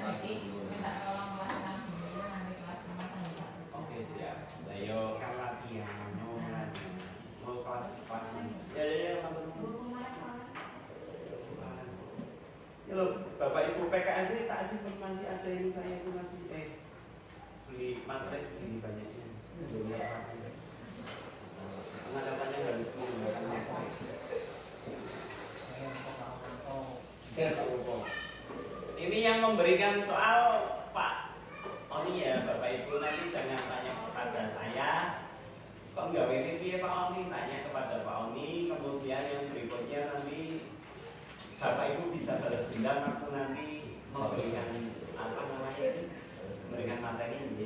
Jadi minta tolong kelas 6 dulu, nanti kelas 5 tanya. oke siap. Ayo kan latihan, mau kelas 4. Ya Buku mana kelas? ya lo Bapak Ibu PKS ini tak simpen masih ada ini, saya itu masih beli materai segini banyaknya. Pengadatannya harus menggunakan materai. Ini yang memberikan soal Pak Oni ya Bapak Ibu, nanti jangan tanya kepada saya kok nggak WTV ya Pak Oni, tanya kepada Pak Oni. Kemudian yang berikutnya nanti Bapak Ibu bisa balas dendam waktu nanti memberikan apa namanya itu, memberikan materi ini.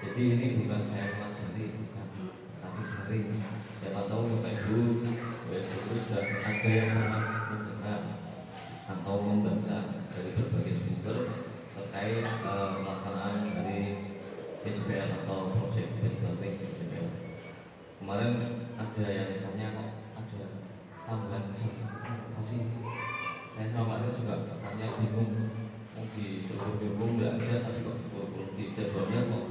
Jadi ini bukan saya mengajari, bukan, tapi sharing. Siapa tahu Bapak Ibu sudah ada yang memang mendengar atau membaca dari berbagai sumber terkait pelaksanaan dari PJBL atau Project Based Learning PJBL. Kemarin ada yang tanya kok ada tambahan jam masih. Saya sama Pak juga tanya bingung, mau di struktur bingung nggak ada, tapi kok di jadwalnya kok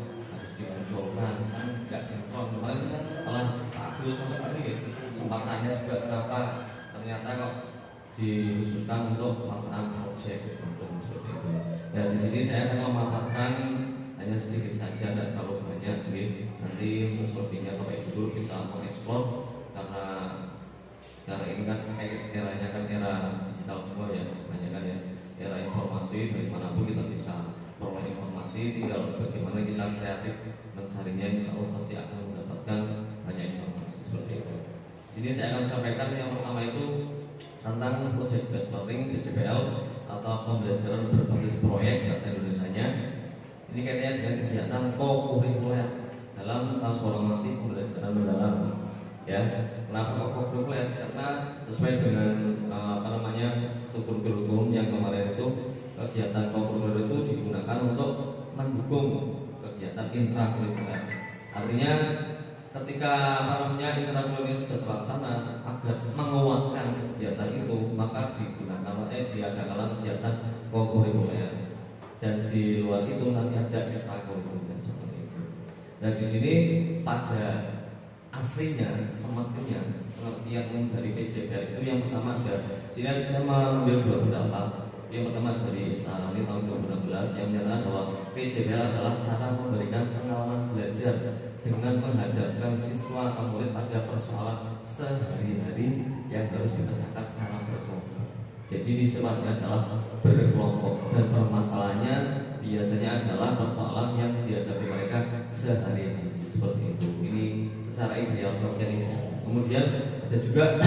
dimunculkan, kan nggak sinkron. Kemarin malah Pak Agus sampai tadi sempat tanya juga kenapa ternyata kok dikhususkan untuk pelaksanaan proyek seperti itu. Ya di sini saya akan memanfaatkan hanya sedikit saja dan kalau banyak, nanti untuk selebihnya Bapak Ibu Guru bisa mengeksplor karena sekarang ini kan eranya kan era digital semua ya, banyak kan ya, era informasi dari manapun kita bisa peroleh informasi, tinggal bagaimana kita kreatif mencarinya, insya Allah pasti akan mendapatkan banyak informasi seperti itu. Di sini saya akan sampaikan yang pertama itu tentang project based learning PJBL atau pembelajaran berbasis proyek bahasa Indonesianya. Ini kaitannya dengan kegiatan co-kurikuler dalam transformasi pembelajaran mendalam. Ya, kenapa co-kurikuler? Karena sesuai dengan struktur kurikulum yang kemarin itu, kegiatan co-kurikuler itu digunakan untuk mendukung kegiatan intrakurikuler. Artinya ketika intrakurikuler sudah terlaksana, agar menguatkan kegiatan itu maka diadakanlah kegiatan co-kurikuler, dan di luar itu nanti ada ekstrakurikuler seperti itu. Nah di sini pada aslinya semestinya pengertian umum dari PJBL itu yang pertama ada. Sini saya mengambil dua pendapat. Yang pertama dari Istarani tahun 2016 yang menyatakan bahwa PJBL adalah cara memberikan pengalaman belajar dengan menghadapkan siswa atau murid pada persoalan sehari-hari yang harus dikerjakan secara berkelompok. Jadi sifatnya adalah berkelompok dan permasalahannya biasanya adalah persoalan yang dihadapi mereka sehari-hari seperti itu. Ini secara ideal pengertian ini. Kemudian ada juga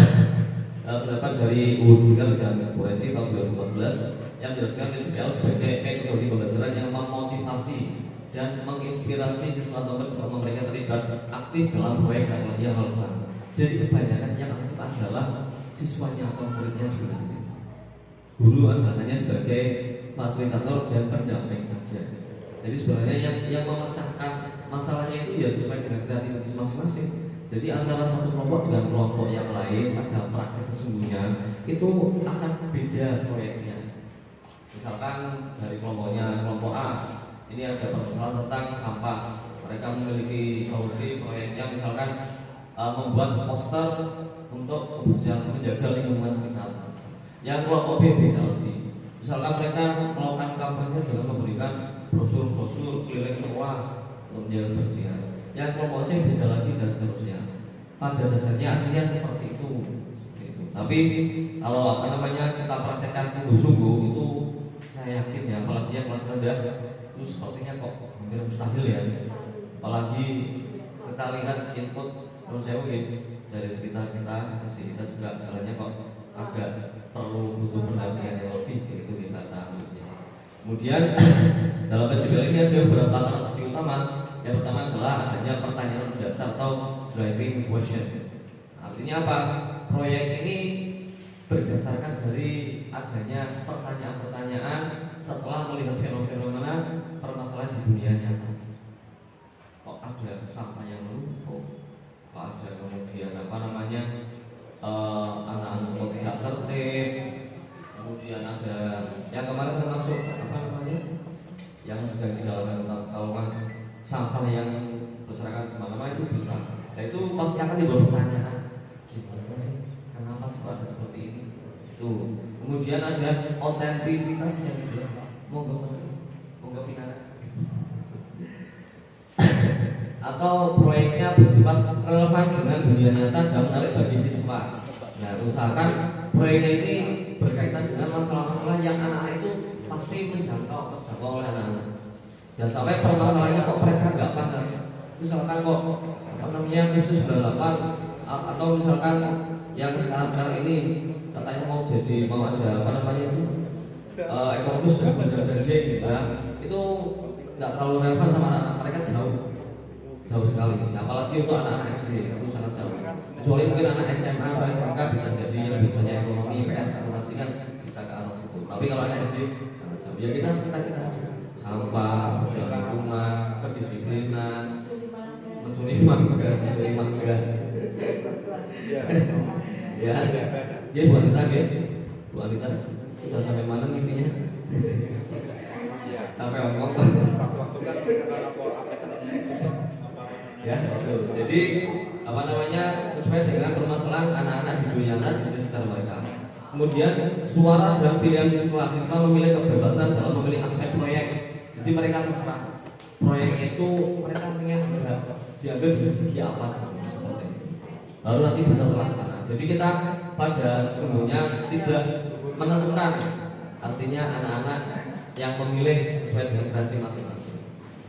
pendapat dari Udingan dan Kuresi tahun 2014 yang menjelaskan PJBL sebagai metode pembelajaran yang memotivasi dan menginspirasi siswa atau murid selama mereka terlibat aktif dalam proyek yang ia lakukan. Jadi kebanyakan yang aktif adalah siswanya atau muridnya sebenarnya. Guru adalah hanya sebagai fasilitator dan pendamping saja. Jadi sebenarnya yang memecahkan masalahnya itu ya sesuai dengan kreativitas masing-masing. Jadi antara satu kelompok dengan kelompok yang lain pada praktek sesungguhnya itu akan beda proyeknya. Misalkan dari kelompok A, ini ada permasalahan tentang sampah. Mereka memiliki solusi proyeknya misalkan membuat poster untuk menjaga lingkungan sekitar. Yang kelompok B beda lagi. Misalkan mereka melakukan kampanye dengan memberikan brosur-brosur keliling sekolah untuk menjaga kebersihan. Yang kelompok C beda lagi dan seterusnya. Pada dasarnya aslinya seperti itu. Tapi kalau kita praktekkan sungguh-sungguh itu saya yakin ya, apalagi yang kelas rendah itu sepertinya kok hampir mustahil ya. Apalagi kita lihat input terus saya dari sekitar kita juga salahnya kok agak perlu butuh pendampingan yang lebih begitu kita seharusnya. Kemudian dalam PJBL ini ada beberapa karakteristik utama. Yang pertama adalah adanya pertanyaan mendasar atau driving question. Artinya apa? Proyek ini berdasarkan dari adanya pertanyaan-pertanyaan setelah melihat fenomena permasalahan di dunia nyata. Kok ada sampah yang menumpuk? Kok ada kemudian anak-anak kok tidak tertib? Kemudian ada yang kemarin termasuk yang sedang digalakkan kalau sampah yang berserakan kemana-mana itu bisa. Nah itu pasti akan timbul pertanyaan, gimana sih? Kenapa ada seperti ini? Itu. Kemudian ada otentisitasnya gitu. Monggo pinara. Atau proyeknya bersifat relevan dengan dunia nyata dan menarik bagi siswa. Nah, usahakan proyeknya ini berkaitan dengan masalah-masalah yang anak-anak itu pasti terjangkau oleh anak-anak. Dan sampai permasalahannya kok mereka nggak paham. Misalkan kok krisis 98 atau misalkan yang sekarang ini katanya mau ada ekonomi sudah belajar gitu, itu nggak terlalu relevan sama anak-anak mereka, jauh sekali. Apalagi untuk anak-anak SD itu sangat jauh. Kecuali mungkin anak SMA atau SMK bisa jadi yang biasanya ekonomi, PS, akuntansi kan bisa ke atas itu. Tapi kalau anak SD sangat jauh. Ya kita saja. Sampah, sosial lingkungan, kedisiplinan, mencuri mangga. Ya buat kita sudah sampai mana intinya? Sampai ngomong. Ya, betul. Jadi sesuai dengan permasalahan anak-anak di dunia nyata di sekitar mereka. Kemudian suara dan pilihan siswa memilih kebebasan dalam memilih aspek proyek. Jadi mereka terserah proyek itu mereka pengen diambil dari segi apa seperti itu. Lalu nanti bisa terlaksana. Jadi kita pada sesungguhnya tidak menentukan, artinya anak-anak yang memilih sesuai dengan kreasi masing-masing.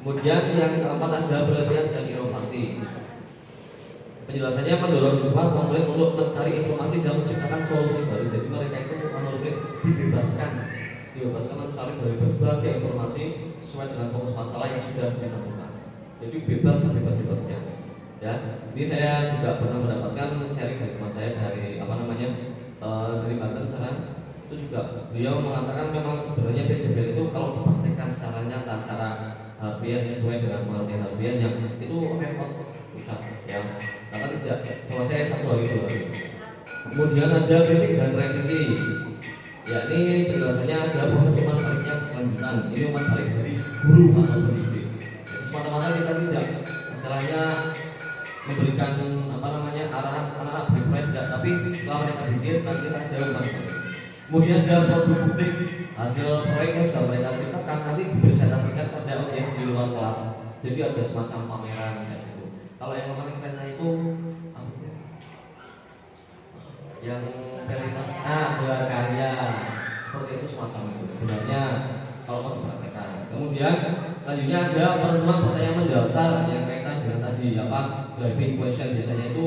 Kemudian yang keempat ada penelitian dan inovasi. Penjelasannya mendorong siswa murid untuk mencari informasi dan menciptakan solusi baru. Jadi mereka itu murid dibebaskan mencari dari berbagai informasi sesuai dengan fokus masalah yang sudah ditentukan. Jadi bebas sebebas-bebasnya. Ya, ini saya juga pernah mendapatkan sharing dari teman saya dari dari Banten sana. Itu juga beliau mengatakan memang sebenarnya PJBL itu kalau dipraktekkan secara nyata, secara harfiah sesuai dengan pengertian harfiahnya itu repot, susah ya. Karena tidak selesai 1 hari 2 hari. Kemudian ada kritik dan revisi. Ya, ini penjelasannya ada proses umpan baliknya kelanjutan. Ini umpan balik dari guru atau pendidik. Jadi semata-mata kita tidak misalnya memberikan arahan anak-anak berproyek tidak, tapi setelah mereka bikin nanti ada umpan balik. Kemudian ada produk publik, hasil proyek yang sudah mereka ciptakan nanti dipresentasikan pada audiens di luar kelas. Jadi ada semacam pameran kayak gitu. Kalau yang paling kerennya itu yang gelar karya seperti itu semacam itu sebenarnya kalau mau dipraktekkan. Kemudian selanjutnya ada pertemuan pertanyaan mendasar yang kaitan dengan tadi driving question. Biasanya itu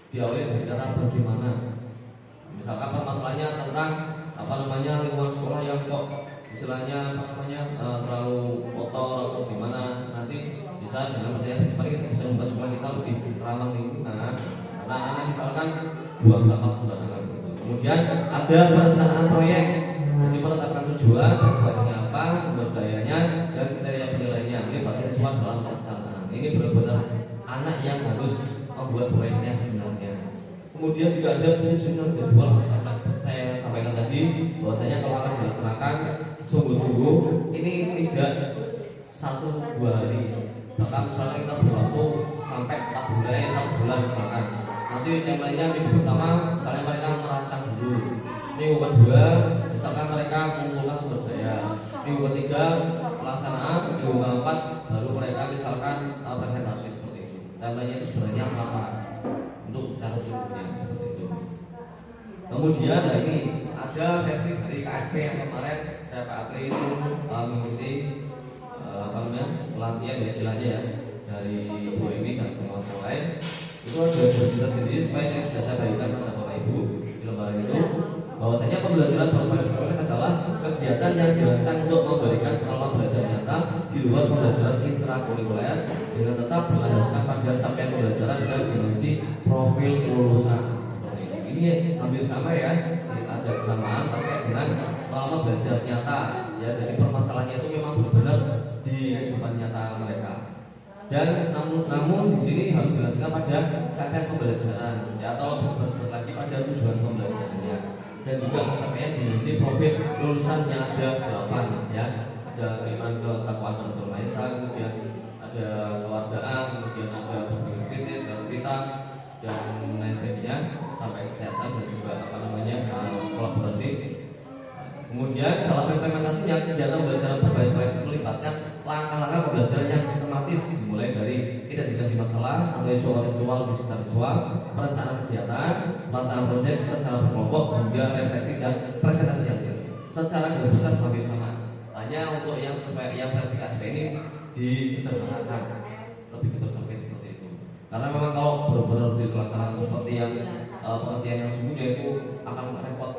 diawali dari kata bagaimana. Misalkan permasalahannya tentang lingkungan sekolah yang kok istilahnya terlalu kotor atau gimana, nanti bisa dengan pertanyaan bagaimana kita bisa membuat sekolah kita lebih ramah lingkungan. Karena anak-anak misalkan buang sampah sembarangan gitu. Kemudian ada perencanaan proyek. Jadi menetapkan tujuan, tujuannya apa, sumber dayanya, dan kriteria penilaiannya. Ini bagian siswa dalam perencanaan. Ini benar-benar anak yang harus membuat proyeknya sebenarnya. Kemudian juga ada penyusunan jadwal. Saya sampaikan tadi bahwasanya kalau akan dilaksanakan sungguh-sungguh ini tidak 1-2 hari. Bahkan misalnya kita berwaktu sampai 4 bulan, 1 bulan misalkan. Nanti yang lainnya minggu pertama misalnya mereka merancang dulu. Minggu kedua misalkan mereka mengumpulkan sumber daya. Minggu ketiga pelaksanaan. Minggu keempat baru mereka misalkan presentasi seperti itu. Timelinenya itu sebenarnya lama untuk secara seluruhnya seperti itu. Kemudian ini ada versi dari KSP yang kemarin saya Pak Atri itu mengisi pelatihan ya istilahnya ya dari Bu Emi dan teman-teman lain. Itu ada kita sendiri supaya yang sudah saya bagikan kepada Bapak Ibu di lembaran itu bahwasanya pembelajaran berbasis proyek adalah kegiatan yang dirancang untuk memberikan pengalaman belajar nyata di luar pembelajaran intrakurikuler dengan tetap berlandaskan pada capaian pembelajaran dan dimensi profil kelulusan. Seperti ini hampir sama ya, ada kesamaan terkait dengan pengalaman belajar nyata ya. Jadi permasalahannya itu memang benar-benar di kehidupan nyata mereka. Dan namun di sini harus dijelaskan pada capaian pembelajaran ya, atau lebih lagi pada tujuan pembelajarannya, dan juga capaian dimensi profil lulusan yang ada 8 ya. Ada keimanan ketakwaan dan bermaisa, kemudian ada kewargaan, kemudian ada berpikir kritis, kreativitas dan lain sebagainya, sampai kesehatan dan juga kolaborasi. Kemudian dalam implementasinya kegiatan pembelajaran berbasis proyek melibatkan langkah-langkah pembelajaran yang sistematis, dimulai dari identifikasi masalah atau isu kontekstual di sekitar siswa, perencanaan kegiatan, pelaksanaan proses secara berkelompok, hingga refleksi dan presentasi hasil. Secara garis besar hampir sama. Hanya untuk yang sesuai yang versi KSP ini disederhanakan, lebih dipersempit seperti itu. Karena memang kalau benar-benar dilaksanakan seperti yang pengertian yang sungguhnya itu akan repot.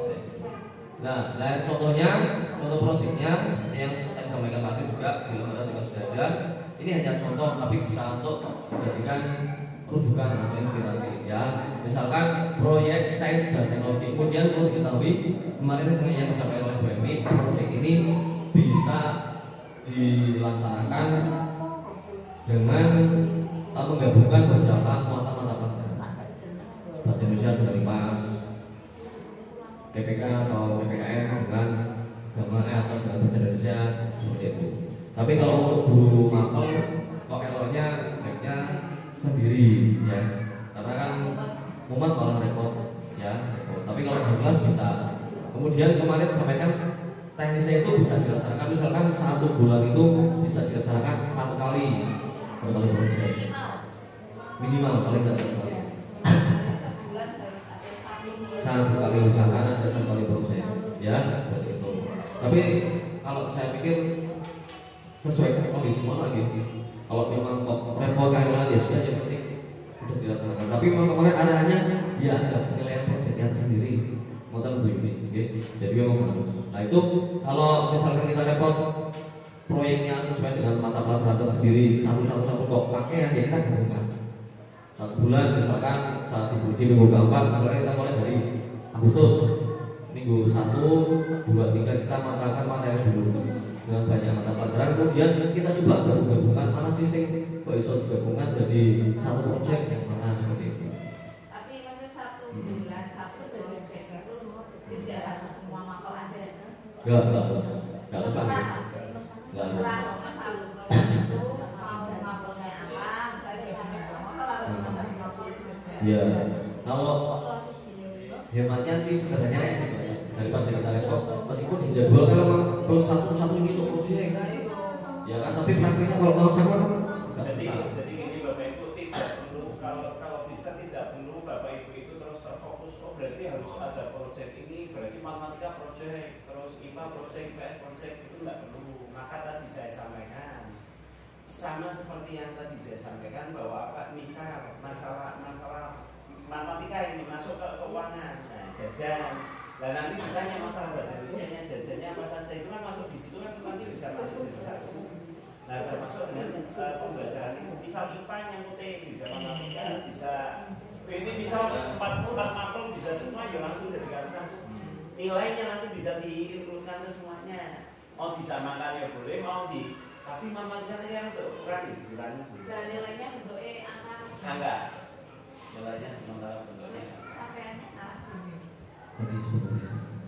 Nah, contohnya untuk proyeknya seperti yang saya sampaikan tadi juga di lembaga juga sudah ada. Ini hanya contoh, tapi bisa untuk dijadikan rujukan atau inspirasi ya. Misalkan proyek sains dan teknologi. Kemudian perlu diketahui kemarin yang disampaikan oleh BMI, proyek ini bisa dilaksanakan dengan menggabungkan beberapa mata pelajaran. Bahasa Indonesia dari PAS, PPK atau PPKN dengan agama atau dengan bahasa Indonesia seperti itu. Tapi kalau untuk guru mapel kok eloknya baiknya sendiri ya, karena kan umat malah repot ya repot. Tapi kalau di kelas bisa. Kemudian kemarin sampaikan teknisnya itu bisa dilaksanakan misalkan 1 bulan itu bisa dilaksanakan 1 kali proyek. Minimal paling nggak 1 kali. 1 kali usahakan ada 1 kali proyek, ya seperti itu. Tapi kalau saya pikir sesuai kondisi semua lagi. Kalau memang repot karena ya sudah yang penting untuk dilaksanakan. Tapi memang kemarin arahannya dia ada penilaian proyeknya sendiri. Modal begini, jadi memang harus. Nah itu kalau misalkan kita repot proyeknya sesuai dengan mata pelajaran sendiri satu kok pakai ya kita gabungkan. 1 bulan misalkan saat diuji minggu keempat, misalnya kita mulai dari Agustus minggu 1, 2, 3 kita matangkan materi dulu dengan banyak mata pelajaran. Kemudian kita coba gabungkan mana sih kok bisa digabungkan jadi 1 proyek yang mana seperti itu. Tapi maksud 1 bulan 1 proyek itu tidak rasa semua mapel ada. Enggak harus banget. Enggak harus. Ya, kalau hematnya sih sebenarnya daripada kita repot, meskipun dijadwalkan memang plus satu ini untuk proyek, ya kan. Tapi praktiknya kalau sama jadi gini Bapak Ibu, tidak perlu kalau bisa tidak perlu Bapak Ibu itu terus terfokus. Oh berarti harus ada proyek ini, berarti matematika proyek, terus IPA proyek, IPS proyek, itu tidak perlu. Maka tadi saya sampaikan sama seperti yang tadi saya sampaikan bahwa apa misal masalah matematika ini masuk ke keuangan, nah jajan. Nah nanti ditanya masalah bahasa Indonesia-nya, jajannya apa saja itu kan masuk di situ kan nanti bisa masuk jadi 1. Nah termasuk dengan pembelajaran itu, misal IPA nyangkutnya bisa matematika, bisa ini misal 4 mapel bisa semua ya langsung jadi kan 1. Nilainya nanti bisa diinkludkan ke semuanya. Mau disamakan ya boleh, mau tapi matematika yang untuk ukuran itu bulan. Dan nilainya bentuknya angka. Nilainya sementara bentuknya sampai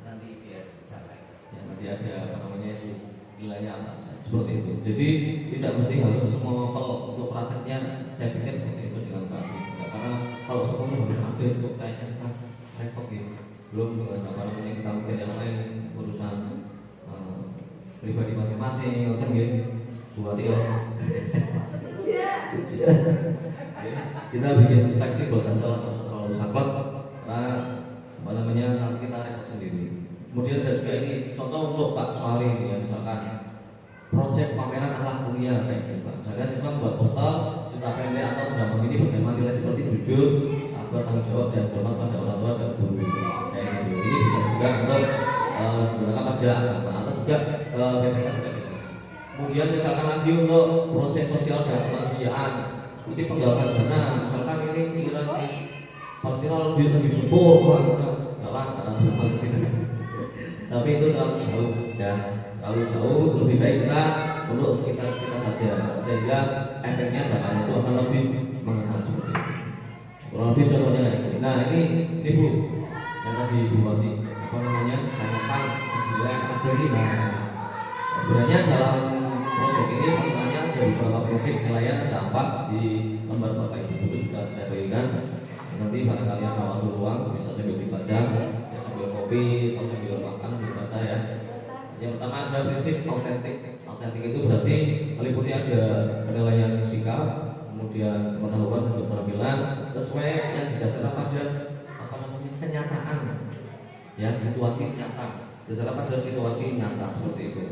nanti biar bisa naik. Ya nanti ada apa namanya itu nilainya apa seperti itu. Jadi tidak mesti harus semua mapel untuk prakteknya. Saya pikir seperti itu dengan Pak. Karena kalau semuanya harus ada untuk kayaknya kita repot gitu. Belum dengan apa namanya kita mungkin yang lain urusan pribadi masing-masing, kan gitu. Buat ya. Kita bikin fleksibel saja lah, tidak terlalu saklek. Nah, apa namanya nanti kita repot sendiri. Kemudian ada juga ini contoh untuk Pak Suari ya, misalkan proyek pameran alat kuliah kayak gitu Pak. Misalnya siswa membuat poster, cerita pendek atau drama ini bagaimana nilai seperti jujur, sabar, tanggung jawab dan hormat pada orang tua dan guru kayak gitu. Ini bisa juga untuk digunakan pada agama atau juga PPK. Kemudian misalkan lagi untuk proyek sosial dan kemanusiaan seperti penggalangan dana, misalkan ini pikiran Palestina lebih jemput dalam karena Palestina. Tapi itu terlalu jauh dan terlalu jauh, lebih baik kita untuk sekitar kita saja sehingga efeknya dampaknya itu akan lebih mengena seperti itu. Kurang lebih contohnya kayak gini. Nah ini Bu yang tadi Bu Wati apa namanya tanyakan penilaian Argentina. Sebenarnya dalam proyek ini masalahnya ada beberapa prinsip penilaian dampak di lembar Bapak Ibu itu sudah saya bagikan. Nanti barangkali ada waktu luang bisa sambil dibaca, ya sambil kopi atau sambil makan dibaca ya. Yang pertama ada prinsip autentik. Autentik itu berarti meliputi ada penilaian sikap, kemudian pengetahuan dan keterampilan sesuai yang didasarkan pada apa namanya kenyataan, ya situasi nyata. Didasarkan pada situasi nyata seperti itu.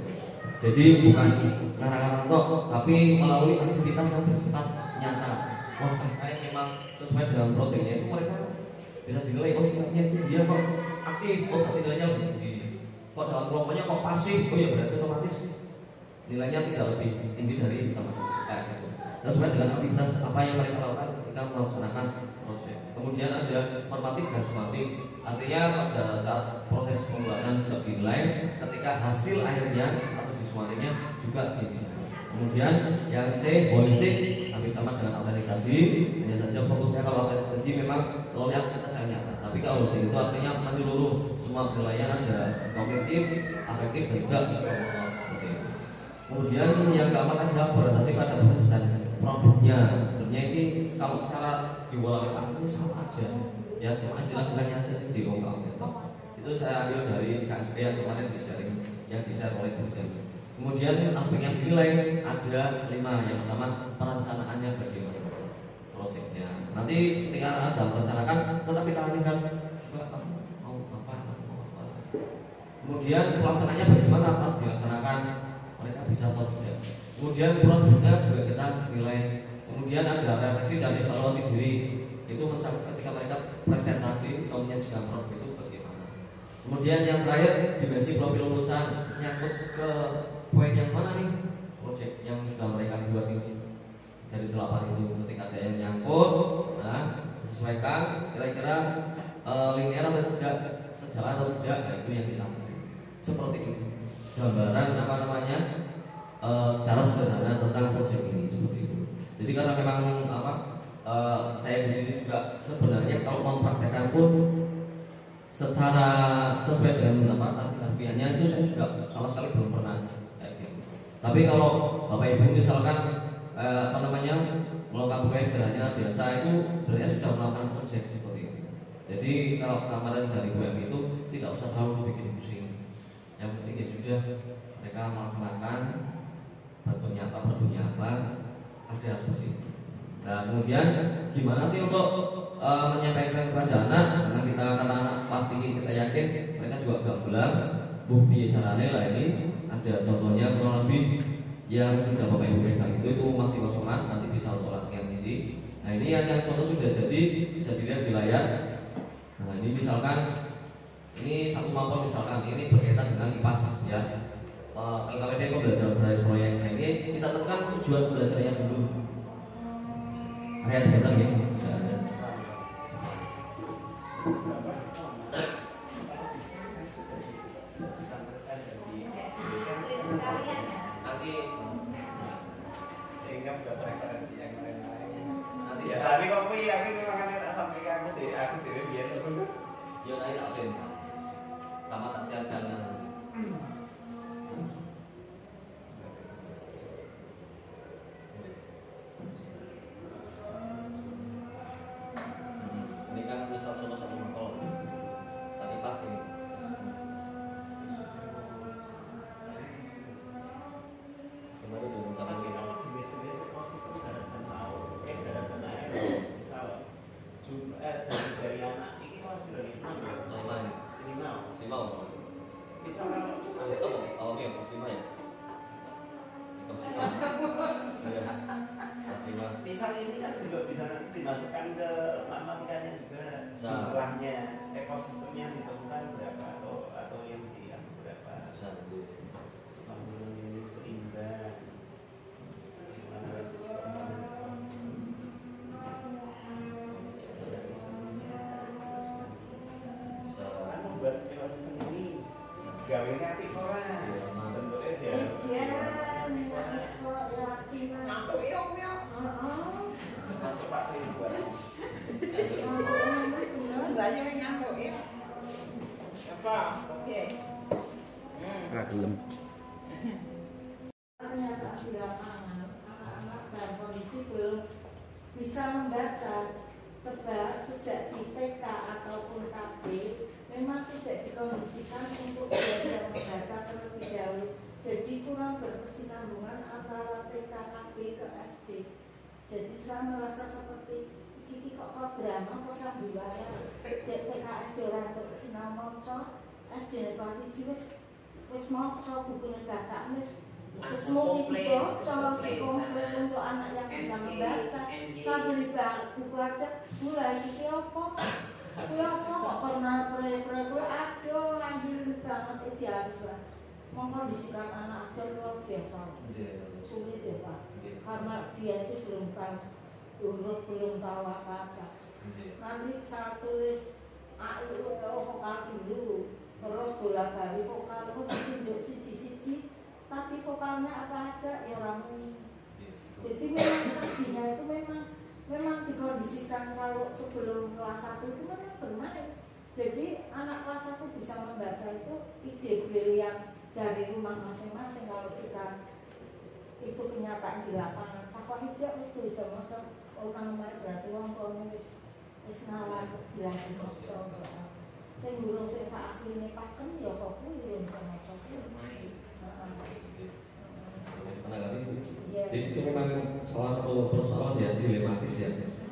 Jadi bukan ngarang-ngarang tok, tapi melalui aktivitas yang bersifat nyata. Oh, saya memang sesuai dengan proyeknya itu mereka bisa dinilai. Oh, sikapnya itu dia kok aktif, oh berarti nilainya lebih tinggi. Kok dalam kelompoknya kok pasif, oh ya berarti otomatis nilainya tidak lebih tinggi dari teman-teman kayak gitu. Nah, sesuai dengan aktivitas apa yang mereka lakukan ketika melaksanakan proyek. Kemudian ada normatif dan sumatif. Artinya pada saat proses pembuatan juga dinilai, ketika hasil akhirnya atau disumatifnya juga dinilai. Kemudian yang C, holistik, hampir sama dengan autentik tadi. Hanya saja fokusnya kalau autentik tadi memang melalui aktivitas yang nyata. Tapi kalau holistik itu artinya menyeluruh semua penilaian ada kognitif, afektif dan juga psikomotor seperti itu. Kemudian yang keempat adalah orientasi pada proses dan produknya. Sebenarnya ini kalau secara jiwa aslinya sama aja. Ya cuma istilah-istilahnya aja sih diungkap gitu. Itu saya ambil dari KSP yang kemarin yang di-share oleh Bu. Kemudian aspek yang dinilai ada 5. Yang pertama perencanaannya bagaimana proyeknya. Nanti ketika ada merencanakan tetap kita lihat juga mau apa. Kemudian pelaksanaannya bagaimana pas dilaksanakan mereka bisa atau tidak. Kemudian proyeknya juga kita nilai. Kemudian ada refleksi dan evaluasi diri. Itu ketika mereka presentasi atau menyajikan produk itu bagaimana. Kemudian yang terakhir dimensi profil lulusan, nyangkut ke poin yang mana nih proyek yang sudah mereka buat ini dari 8 itu. Ketika ada yang nyangkut, nah sesuaikan kira-kira linear atau tidak, sejalan atau tidak, nah itu yang kita seperti itu gambaran apa namanya secara sederhana tentang proyek ini seperti itu. Jadi karena memang saya di sini juga sebenarnya kalau mempraktekkan pun secara sesuai dengan harfiahnya itu saya juga sama sekali belum pernah kayak gitu. Tapi kalau Bapak Ibu misalkan melakukan proyek istilahnya biasa itu sebenarnya sudah melakukan proyek seperti itu. Jadi kalau kamaran dari UM itu tidak usah terlalu dibikin pusing. Yang penting ya sudah mereka melaksanakan bentuknya apa, produknya apa, ada seperti itu. Nah kemudian gimana sih untuk menyampaikan kepada anak, karena anak pasti kita yakin mereka juga gak belang bukti caranya lah ini ada contohnya kurang lebih yang sudah Bapak Ibu pegang itu masih kosongan, nanti bisa untuk latihan isi. Nah ini yang contoh sudah jadi bisa dilihat di layar. Nah ini misalkan ini satu mapel misalkan ini berkaitan dengan IPAS ya, LKPD pembelajaran berbasis proyek. Nah ini kita tekan tujuan belajarnya dulu. Kayak sebentar ya. Sehingga buat referensi yang lain-lain. Nanti ya saat ini kopi aku makanya tak sampai ke aku tidak biar dulu. Ya nanti tak ben. Sama tak siapkan. Ini kan misal contoh satu mapel. Tadi pas ini. Kemarin udah mencapai Tapi kalau jenis-jenis ekosistem daratan laut, daratan air, misal dari anak ini kelas sudah 5 ya? 5. Misal kalau stop, oh iya, kelas 5 ya? misal ini kan juga bisa dimasukkan ke matematikanya juga, jumlahnya ekosistemnya ditemukan berapa atau yang berapa, bangunan ini seimbang, analisis komponen ekosistem kan membuat ekosistem ini gawenya aktif orang bentuknya dia masuk Pak Ridwan banyak yang nyambung ya apa oke ragilem ternyata di lapangan anak-anak dalam kondisi belum bisa membaca sebab sejak di TK ataupun KB memang tidak dikondisikan untuk belajar membaca terlebih dahulu, jadi kurang berkesinambungan antara TK KB ke SD. Jadi saya merasa seperti ini kok drama kok sambiwara TK SD orang untuk sinau moco SD kelas 1 wis moco buku bacaan wis mung komplit untuk anak yang bisa membaca. Saya beli buku aja mulai iki apa kok pernah proyek-proyek aduh anjir banget itu habis lah. Mengkondisikan anak aja luar biasa sulit ya Pak, karena dia itu belum tahu huruf, belum tahu apa-apa. Nanti saya tulis vokal dulu, terus bola-balik vokal itu ditunjuk siji-siji, tapi vokalnya apa aja ya orang ini. Jadi memang tadinya itu memang dikondisikan kalau sebelum kelas 1 itu memang bermain. Jadi anak kelas 1 bisa membaca itu ide brilian dari rumah masing-masing. Kalau kita itu kenyataan di lapangan, apa hijau wis bisa maca orang main berarti wong kono wis wis ngawan dilatih maca. Sing durung sing sak asline pakem ya kok kuwi yo iso maca kuwi. Jadi itu memang salah satu persoalan yang dilematis ya.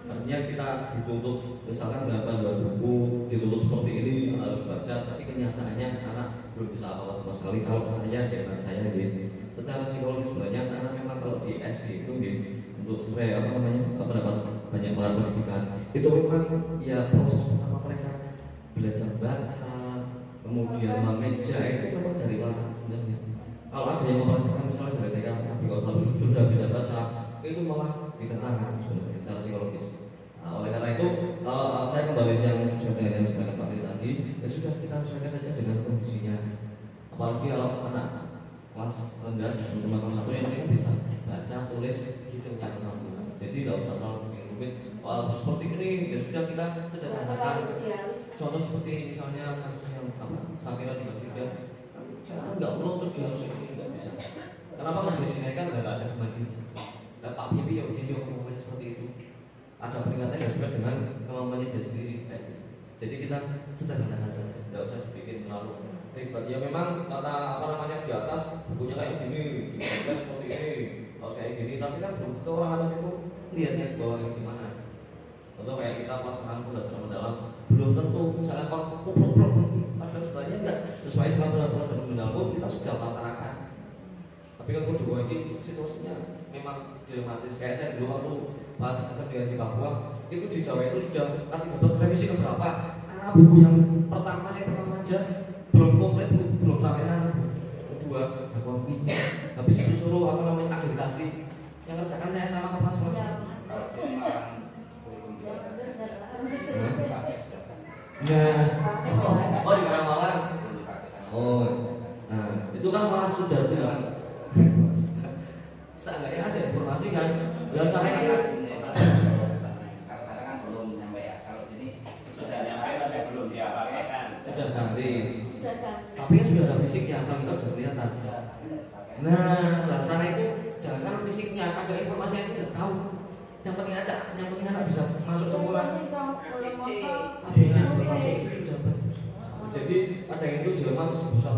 Artinya kita dituntut misalkan dalam dua buku dituntut seperti ini harus baca, tapi kenyataannya anak belum bisa apa-apa sama sekali. Kalau saya dengan saya gitu, secara psikologis sebenarnya anak memang kalau di SD itu gitu, untuk supaya mendapat banyak bahan pendidikan itu memang ya proses pertama mereka belajar baca, kemudian memeja itu memang dari kelas sebenarnya. Kalau ada yang memperhatikan misalnya dari TK, tapi kalau harus sudah bisa baca itu malah ditentang sebenarnya secara psikologis. Nah, oleh karena itu kalau saya kembali yang sesuai dengan yang sebenarnya Pak tadi, ya sudah kita sesuaikan saja dengan kondisinya. Apalagi kalau anak kelas rendah, cuma kelas 1 yang penting bisa baca, tulis, gitu ya. Jadi tidak usah terlalu rumit. Kalau seperti ini ya sudah kita sederhanakan. Contoh seperti misalnya kasus yang Samira di Kelas 3. Enggak perlu untuk harus ini, enggak bisa. Kenapa menjadi dinaikkan? Enggak ada kemandirian. Nah, Pak Bibi ya ujian kemampuannya seperti itu. Ada peringatan yang sesuai dengan kemampuannya dia sendiri. Jadi kita sederhanakan saja, enggak usah dibikin terlalu ribet. Ya memang kata di atas bukunya kayak gini, dibaca seperti ini, kalau saya gini, tapi kan belum tentu orang atas itu lihatnya di bawahnya gimana. Contoh kayak kita pas sekarang belajar mendalam, belum tentu misalnya kalau padahal sebenarnya enggak sesuai sama pelajaran mendalam pun kita sudah melaksanakan. Tapi kalau kedua ini situasinya memang dilematis. Kayak saya dulu waktu pas SMP di Papua itu di Jawa itu sudah K13 revisi keberapa? Karena buku yang pertama aja belum komplit, belum sampai sana. Kedua berkopi. Habis itu suruh agregasi yang kerjakan saya sama kepala sekolah. Ya, oh di Karamalan. Oh, nah itu kan malah sudah bilang. Seenggaknya ada informasi kan. Biasanya kan belum nyampe ya. Kalau sini sudah nyampe tapi belum diapa-apakan. sudah ganti. Tapi kan sudah ada fisiknya, kan kita sudah kelihatan. Nah, rasanya itu jangan fisiknya, ada informasinya itu tidak tahu. Yang penting ada, yang penting anak bisa masuk sekolah. Sudah bagus. Jadi ada yang itu dilema di pusat.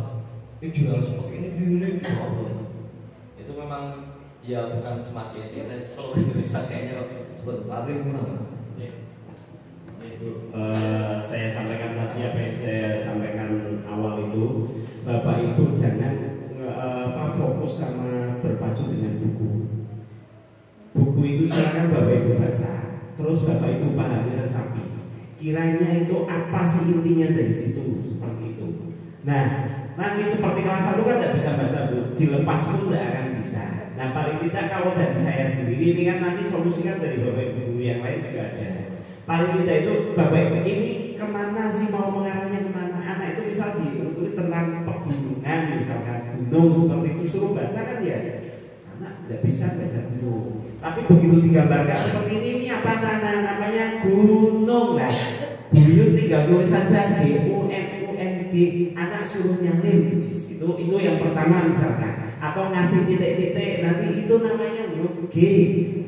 Ini jual seperti ini. Itu memang ya bukan cuma CSI, seluruh Indonesia kayaknya kok seperti Patri mana? Saya sampaikan tadi apa yang saya sampaikan awal itu, Bapak Ibu jangan fokus sama berpacu dengan buku. Buku itu silakan Bapak Ibu baca, terus Bapak Ibu pahami resapi. Kiranya itu apa sih intinya dari situ, seperti itu. Nah, nanti seperti kelas 1 kan tidak bisa baca Bu, dilepas pun tidak akan bisa. Nah, paling tidak kalau dari saya sendiri ini kan nanti solusikan dari Bapak Ibu yang lain juga ada. Paling tidak itu Bapak Ibu ini kemana sih mau mengarahnya kemana? Anak itu misal ditulis tentang pegunungan, misalkan gunung seperti itu suruh baca kan ya. Anak tidak bisa baca gunung. Tapi begitu digambarkan seperti ini apa namanya gunung lah. Buyut tinggal tulis saja GUNUNG, anak suruh nyalin itu yang pertama misalkan. Atau ngasih titik-titik nanti itu namanya G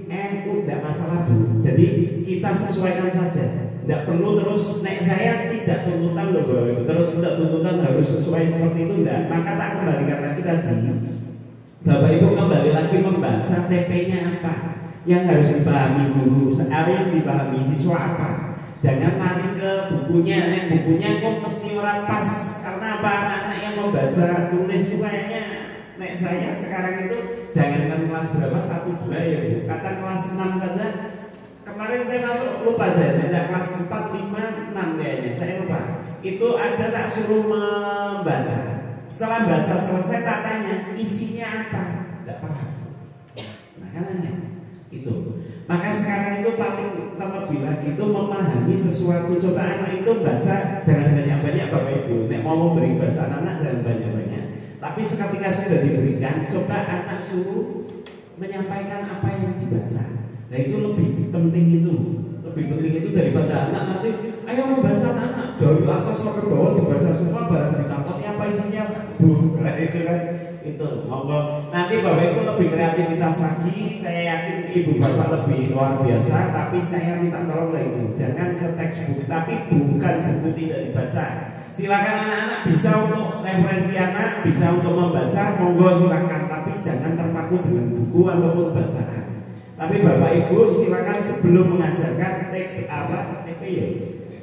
NU, tidak masalah Bu. Jadi kita sesuaikan saja. Tidak perlu terus saya tidak tuntutan loh terus tidak tuntutan harus sesuai seperti itu enggak. Maka tak kembalikan lagi tadi. Bapak Ibu kembali lagi membaca TP-nya apa yang harus dipahami guru, apa yang dipahami siswa apa. Jangan lari ke bukunya, bukunya kok mesti orang pas. Karena apa anak-anak yang membaca tulis kayaknya saya sekarang itu jangankan kelas berapa 1, 2 ya Bu. Kata kelas 6 saja. Kemarin saya masuk lupa saya, tidak kelas 4, 5, 6 kayaknya saya lupa. Itu ada tak suruh membaca. Setelah baca selesai tak tanya isinya apa, tidak paham. Nah kan itu. Maka sekarang itu paling terlebih lagi itu memahami sesuatu. Coba anak itu baca jangan banyak-banyak Bapak Ibu. Nek mau memberi bahasa anak jangan banyak-banyak. Tapi seketika sudah diberikan, coba anak suruh menyampaikan apa yang dibaca. Nah itu lebih penting itu daripada anak nanti ayo membaca anak dari atas ke bawah dibaca semua barang ditangkapnya apa apa isinya Bu? Nah, itu kan itu monggo nanti Bapak Ibu lebih kreativitas lagi, saya yakin Ibu Bapak lebih luar biasa, tapi saya minta tolong lah Ibu, jangan ke textbook, tapi bukan buku tidak dibaca. Silakan anak-anak bisa untuk referensi anak, bisa untuk membaca, monggo silakan, tapi jangan terpaku dengan buku ataupun bacaan. Tapi Bapak Ibu silakan sebelum mengajarkan TP ya.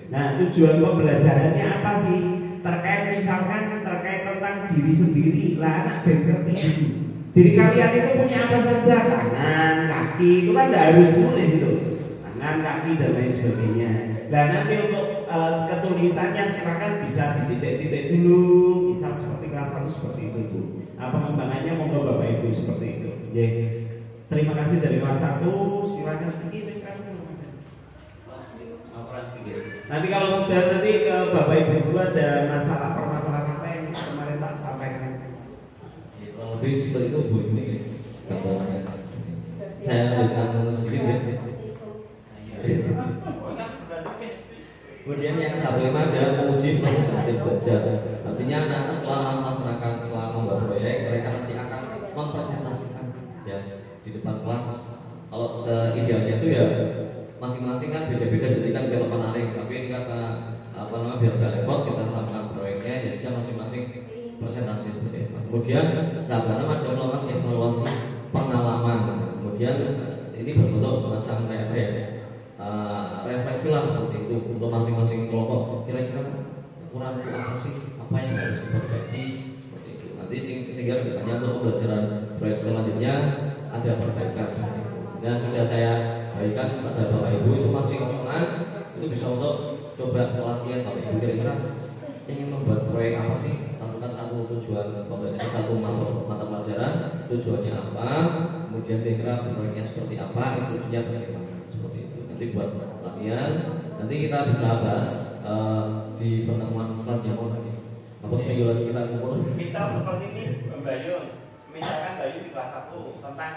Nah, tujuan pembelajarannya apa sih? Terkait misalkan terkait tentang diri sendiri, lah anak ben ngerti dulu. Diri kalian itu punya apa saja, tangan, kaki, itu kan tidak harus nulis itu, tangan, kaki dan lain sebagainya. Dan nanti untuk ketulisannya silakan bisa dititik-titik dulu, misal seperti kelas 1 seperti itu Bu. Nah, pengembangannya monggo Bapak Ibu seperti itu. Yeah. Terima kasih dari kelas 1, silakan ini sekarang. Nanti kalau sudah nanti ke Bapak Ibu dulu ada masalah permasalahan apa yang kemarin tak sampaikan. Ya, kalau lebih seperti itu Bu ini gambarnya. Saya ambilkan sedikit ya. Kemudian yang tahap 5 ada menguji proses hasil belajar. Artinya anak-anak setelah melaksanakan selama membuat proyek, mereka nanti akan mempresentasikan ya di depan kelas. Kalau idealnya itu ya masing-masing kan beda-beda, jadi kan biar menarik. Tapi ini karena biar gak repot kita samakan proyeknya, jadi kita masing-masing presentasi seperti itu. Kemudian tahap 6 ada melakukan evaluasi pengalaman. Kemudian ini berbentuk semacam kayak apa ya, refleksi lah seperti itu untuk masing-masing kelompok. Kira-kira kekurangan apa sih, apa yang harus diperbaiki seperti itu. Nanti sehingga depannya untuk pembelajaran proyek selanjutnya ada perbaikan seperti itu. Nah, sudah saya berikan pada Bapak Ibu itu masih kosongan, itu bisa untuk coba pelatihan Bapak Ibu kira-kira ingin membuat proyek apa sih, tentukan satu tujuan pembelajaran, satu mata pelajaran tujuannya apa, kemudian kira-kira proyeknya seperti apa, instruksinya bagaimana seperti itu. Nanti buat latihan, nanti kita bisa bahas di pertemuan selanjutnya lagi. Apa seminggu lagi kita kumpul? Misal seperti ini Mbak Yun, misalkan Mbak Yun di kelas 1 tentang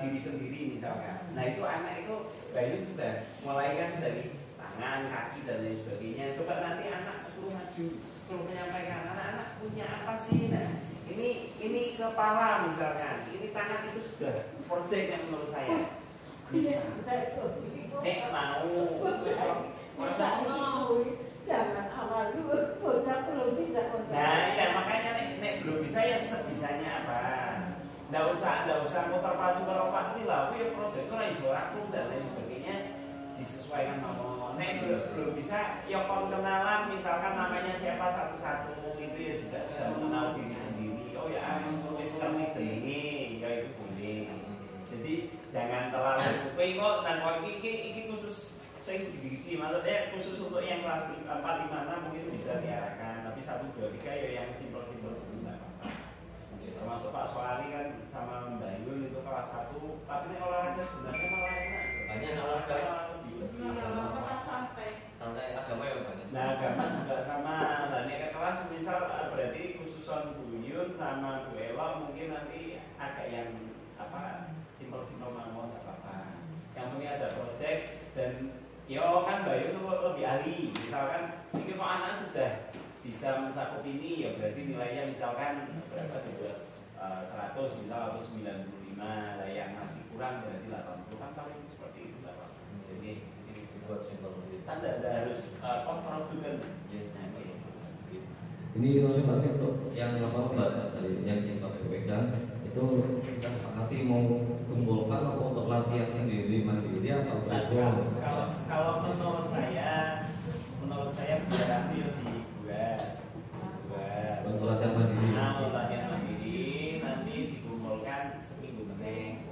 diri sendiri misalkan. Nah itu anak itu Mbak Yun sudah mulai kan dari tangan, kaki dan lain sebagainya. Coba nanti anak suruh maju, suruh menyampaikan anak-anak punya apa sih. Nah ini kepala misalkan, ini tangan, itu sudah project yang menurut saya bisa. Mau jangan awal dulu, bocah belum bisa. Nah ya makanya nek belum bisa ya sebisanya apa. Nggak usah mau terpacu karo Pak ini lah, aku ya proyek itu iso aku dan lain sebagainya disesuaikan mau. Nek belum bisa ya kenalan misalkan namanya siapa satu-satu, itu ya juga sudah mengenal diri sendiri. Oh ya wis ngerti sendiri, ya itu boleh. Jadi jangan terlalu kok nang iki khusus saya gini, maksudnya khusus untuk yang kelas 4, 5, 6 mungkin bisa diarahkan, tapi 1, 2, 3 ya yang simpel-simpel dulu nggak apa-apa. Termasuk Pak Soali kan sama Mbak Yul itu kelas 1, tapi ini olahraga sebenarnya malah enak. Banyak olahraga sampai agama yang banyak. Nah agama juga sama. Nah ini ke kelas misal berarti khususan Bu Yun sama Bu Ella mungkin nanti agak yang apa simpel-simpel mau nggak apa-apa. Yang penting ada project dan yo kan Mbak Yun lebih ahli. Misalkan ini kok anak sudah bisa mencakup ini ya berarti nilainya misalkan berapa juga 100 misal atau 95. Lah yang masih kurang berarti 80 kan paling seperti itu lah Pak. Jadi ini Buat simpel kan tidak harus konfrontukan. Ini konsultasi untuk yang Mbak tadi yang Pak pegang itu kita sepakati mau kumpulkan atau untuk latihan sendiri mandiri atau kalau menurut saya biar ambil dibuat untuk latihan mandiri. Nah, latihan mandiri nanti dikumpulkan seminggu meneng.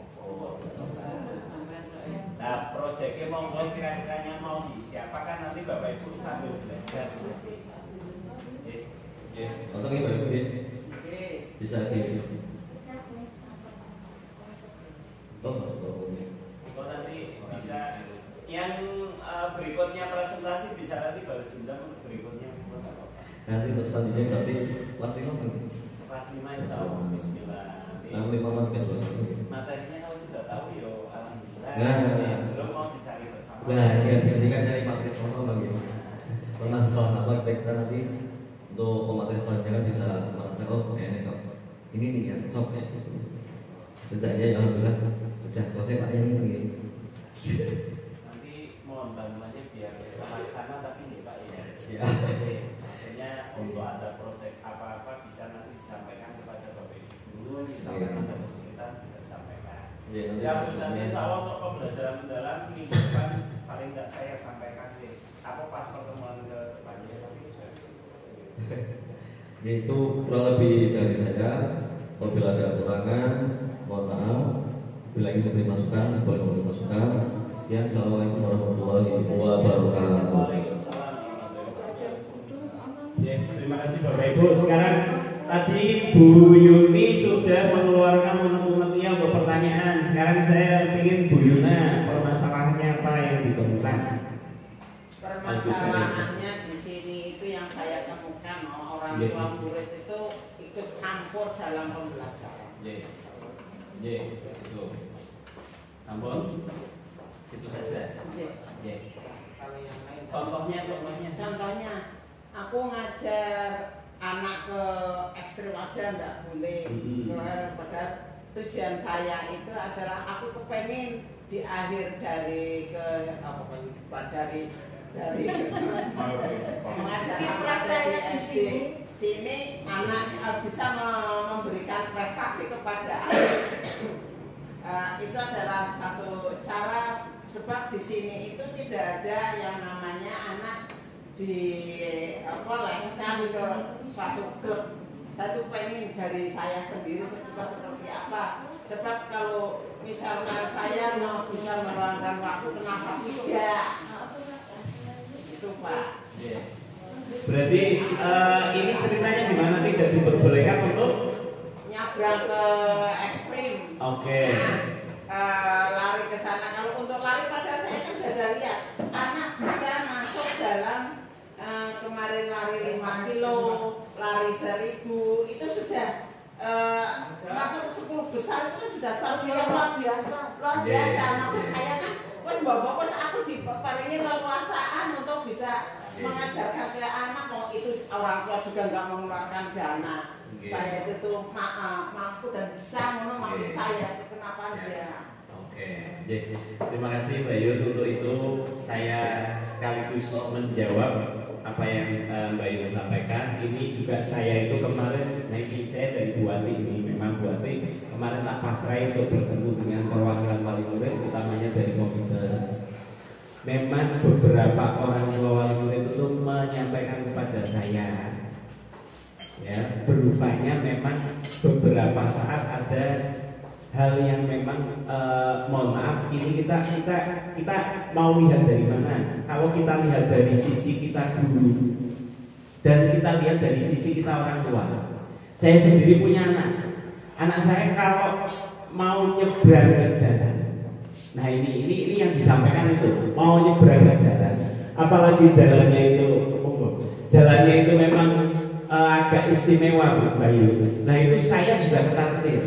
Nah, proyeknya monggo kira-kiranya mau disiapakan nanti Bapak Ibu sambil belajar. Atau Bapak Ibu bisa di Oh nanti bisa yang berikutnya presentasi bisa nanti balas dendam berikutnya. nanti untuk selanjutnya berarti kelas 5 kan? Kelas 5 insya Allah bismillah. Nah, 5 kan kan Materinya kalau sudah tahu yo alhamdulillah. Nah. Belum mau dicari bersama. Nah, ya bisa dikasih dari materi sama bagaimana? Pernah sekolah apa kita nanti untuk pemateri selanjutnya kan bisa merasa oh ini kok ini nih yang cocok ya. Setidaknya ya alhamdulillah sudah selesai Pak yang ini. Nanti mohon bantuannya biar terlaksana tapi nih Pak ya. Siap. Maksudnya untuk ada proyek apa-apa bisa nanti disampaikan kepada Bapak Ibu, misalkan ada kesulitan bisa disampaikan. Siap, khususnya insya Allah untuk pembelajaran mendalam minggu depan paling tidak saya sampaikan apa pas pertemuan ke depannya tapi Yaitu kurang lebih dari saya. Apabila ada kekurangan, mohon maaf. Bila ingin memberi masukan, boleh memberi masukan. Sekian, assalamualaikum warahmatullahi wabarakatuh. Ya, terima kasih Bapak Ibu. Sekarang tadi Bu Yuni sudah mengeluarkan unek-uneknya untuk pertanyaan. Sekarang saya ingin Bu Yuna permasalahannya apa yang ditemukan? Permasalahannya di sini itu yang saya temukan orang Ya. tua murid itu ikut campur dalam pembelajaran. itu ampun itu saja Ya. Kalau yang lain contohnya aku ngajar anak ke ekstrim aja enggak boleh. Padahal tujuan saya itu adalah aku kepengen di akhir dari mengajar anak dari SD sini anak bisa memberikan prestasi kepada anak. Itu adalah satu cara, sebab di sini itu tidak ada yang namanya anak dileskan ke satu klub. Satu pengen dari saya sendiri seperti apa. Sebab kalau misalnya saya mau bisa meluangkan waktu, kenapa tidak? Itu Pak. Berarti ini ceritanya gimana tidak diperbolehkan untuk Nyabrang ke ekstrim. Oke. Lari ke sana. Kalau untuk lari padahal saya kan sudah lihat anak bisa masuk dalam kemarin lari 5 kilo, lari 1000 itu sudah masuk ke 10 besar itu sudah luar biasa. Maksud saya kan wes bawa aku dipalingin leluasaan untuk bisa mengajarkan ke anak. Itu orang tua juga nggak mengeluarkan dana. Saya itu tuh mampu dan bisa maksud saya itu kenapa dia. Oke, terima kasih Mbak Yus untuk itu. Saya sekaligus menjawab apa yang Mbak Yus sampaikan. Ini juga saya itu kemarin, ini saya dari Bu Ati ini, memang Bu Ati kemarin tak pasrah untuk bertemu dengan perwakilan wali murid, utamanya dari komputer. Memang beberapa orang tua wali murid itu menyampaikan kepada saya, ya, berupanya memang beberapa saat ada hal yang memang mohon maaf, ini kita mau lihat dari mana. Kalau kita lihat dari sisi kita guru dan kita lihat dari sisi kita orang tua. Saya sendiri punya anak saya kalau mau nyebrang ke jalan, nah ini yang disampaikan itu mau nyebrang ke jalan, apalagi jalannya itu memang agak istimewa Bu Bayu. Nah itu saya juga ketar-ketir.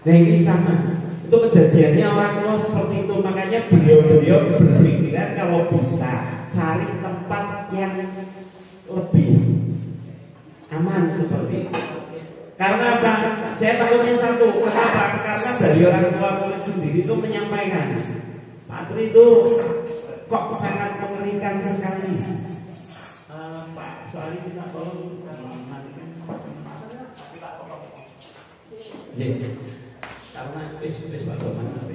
Nah ini sama, itu kejadiannya orang tua seperti itu. Makanya beliau berpikiran kalau bisa cari tempat yang lebih aman seperti itu. Karena apa? Saya takutnya satu, kenapa? Karena dari orang tua murid sendiri itu menyampaikan, Pak Tri itu kok sangat mengerikan sekali. Pak, soalnya kita tolong matikan. Karena wis Pak Doman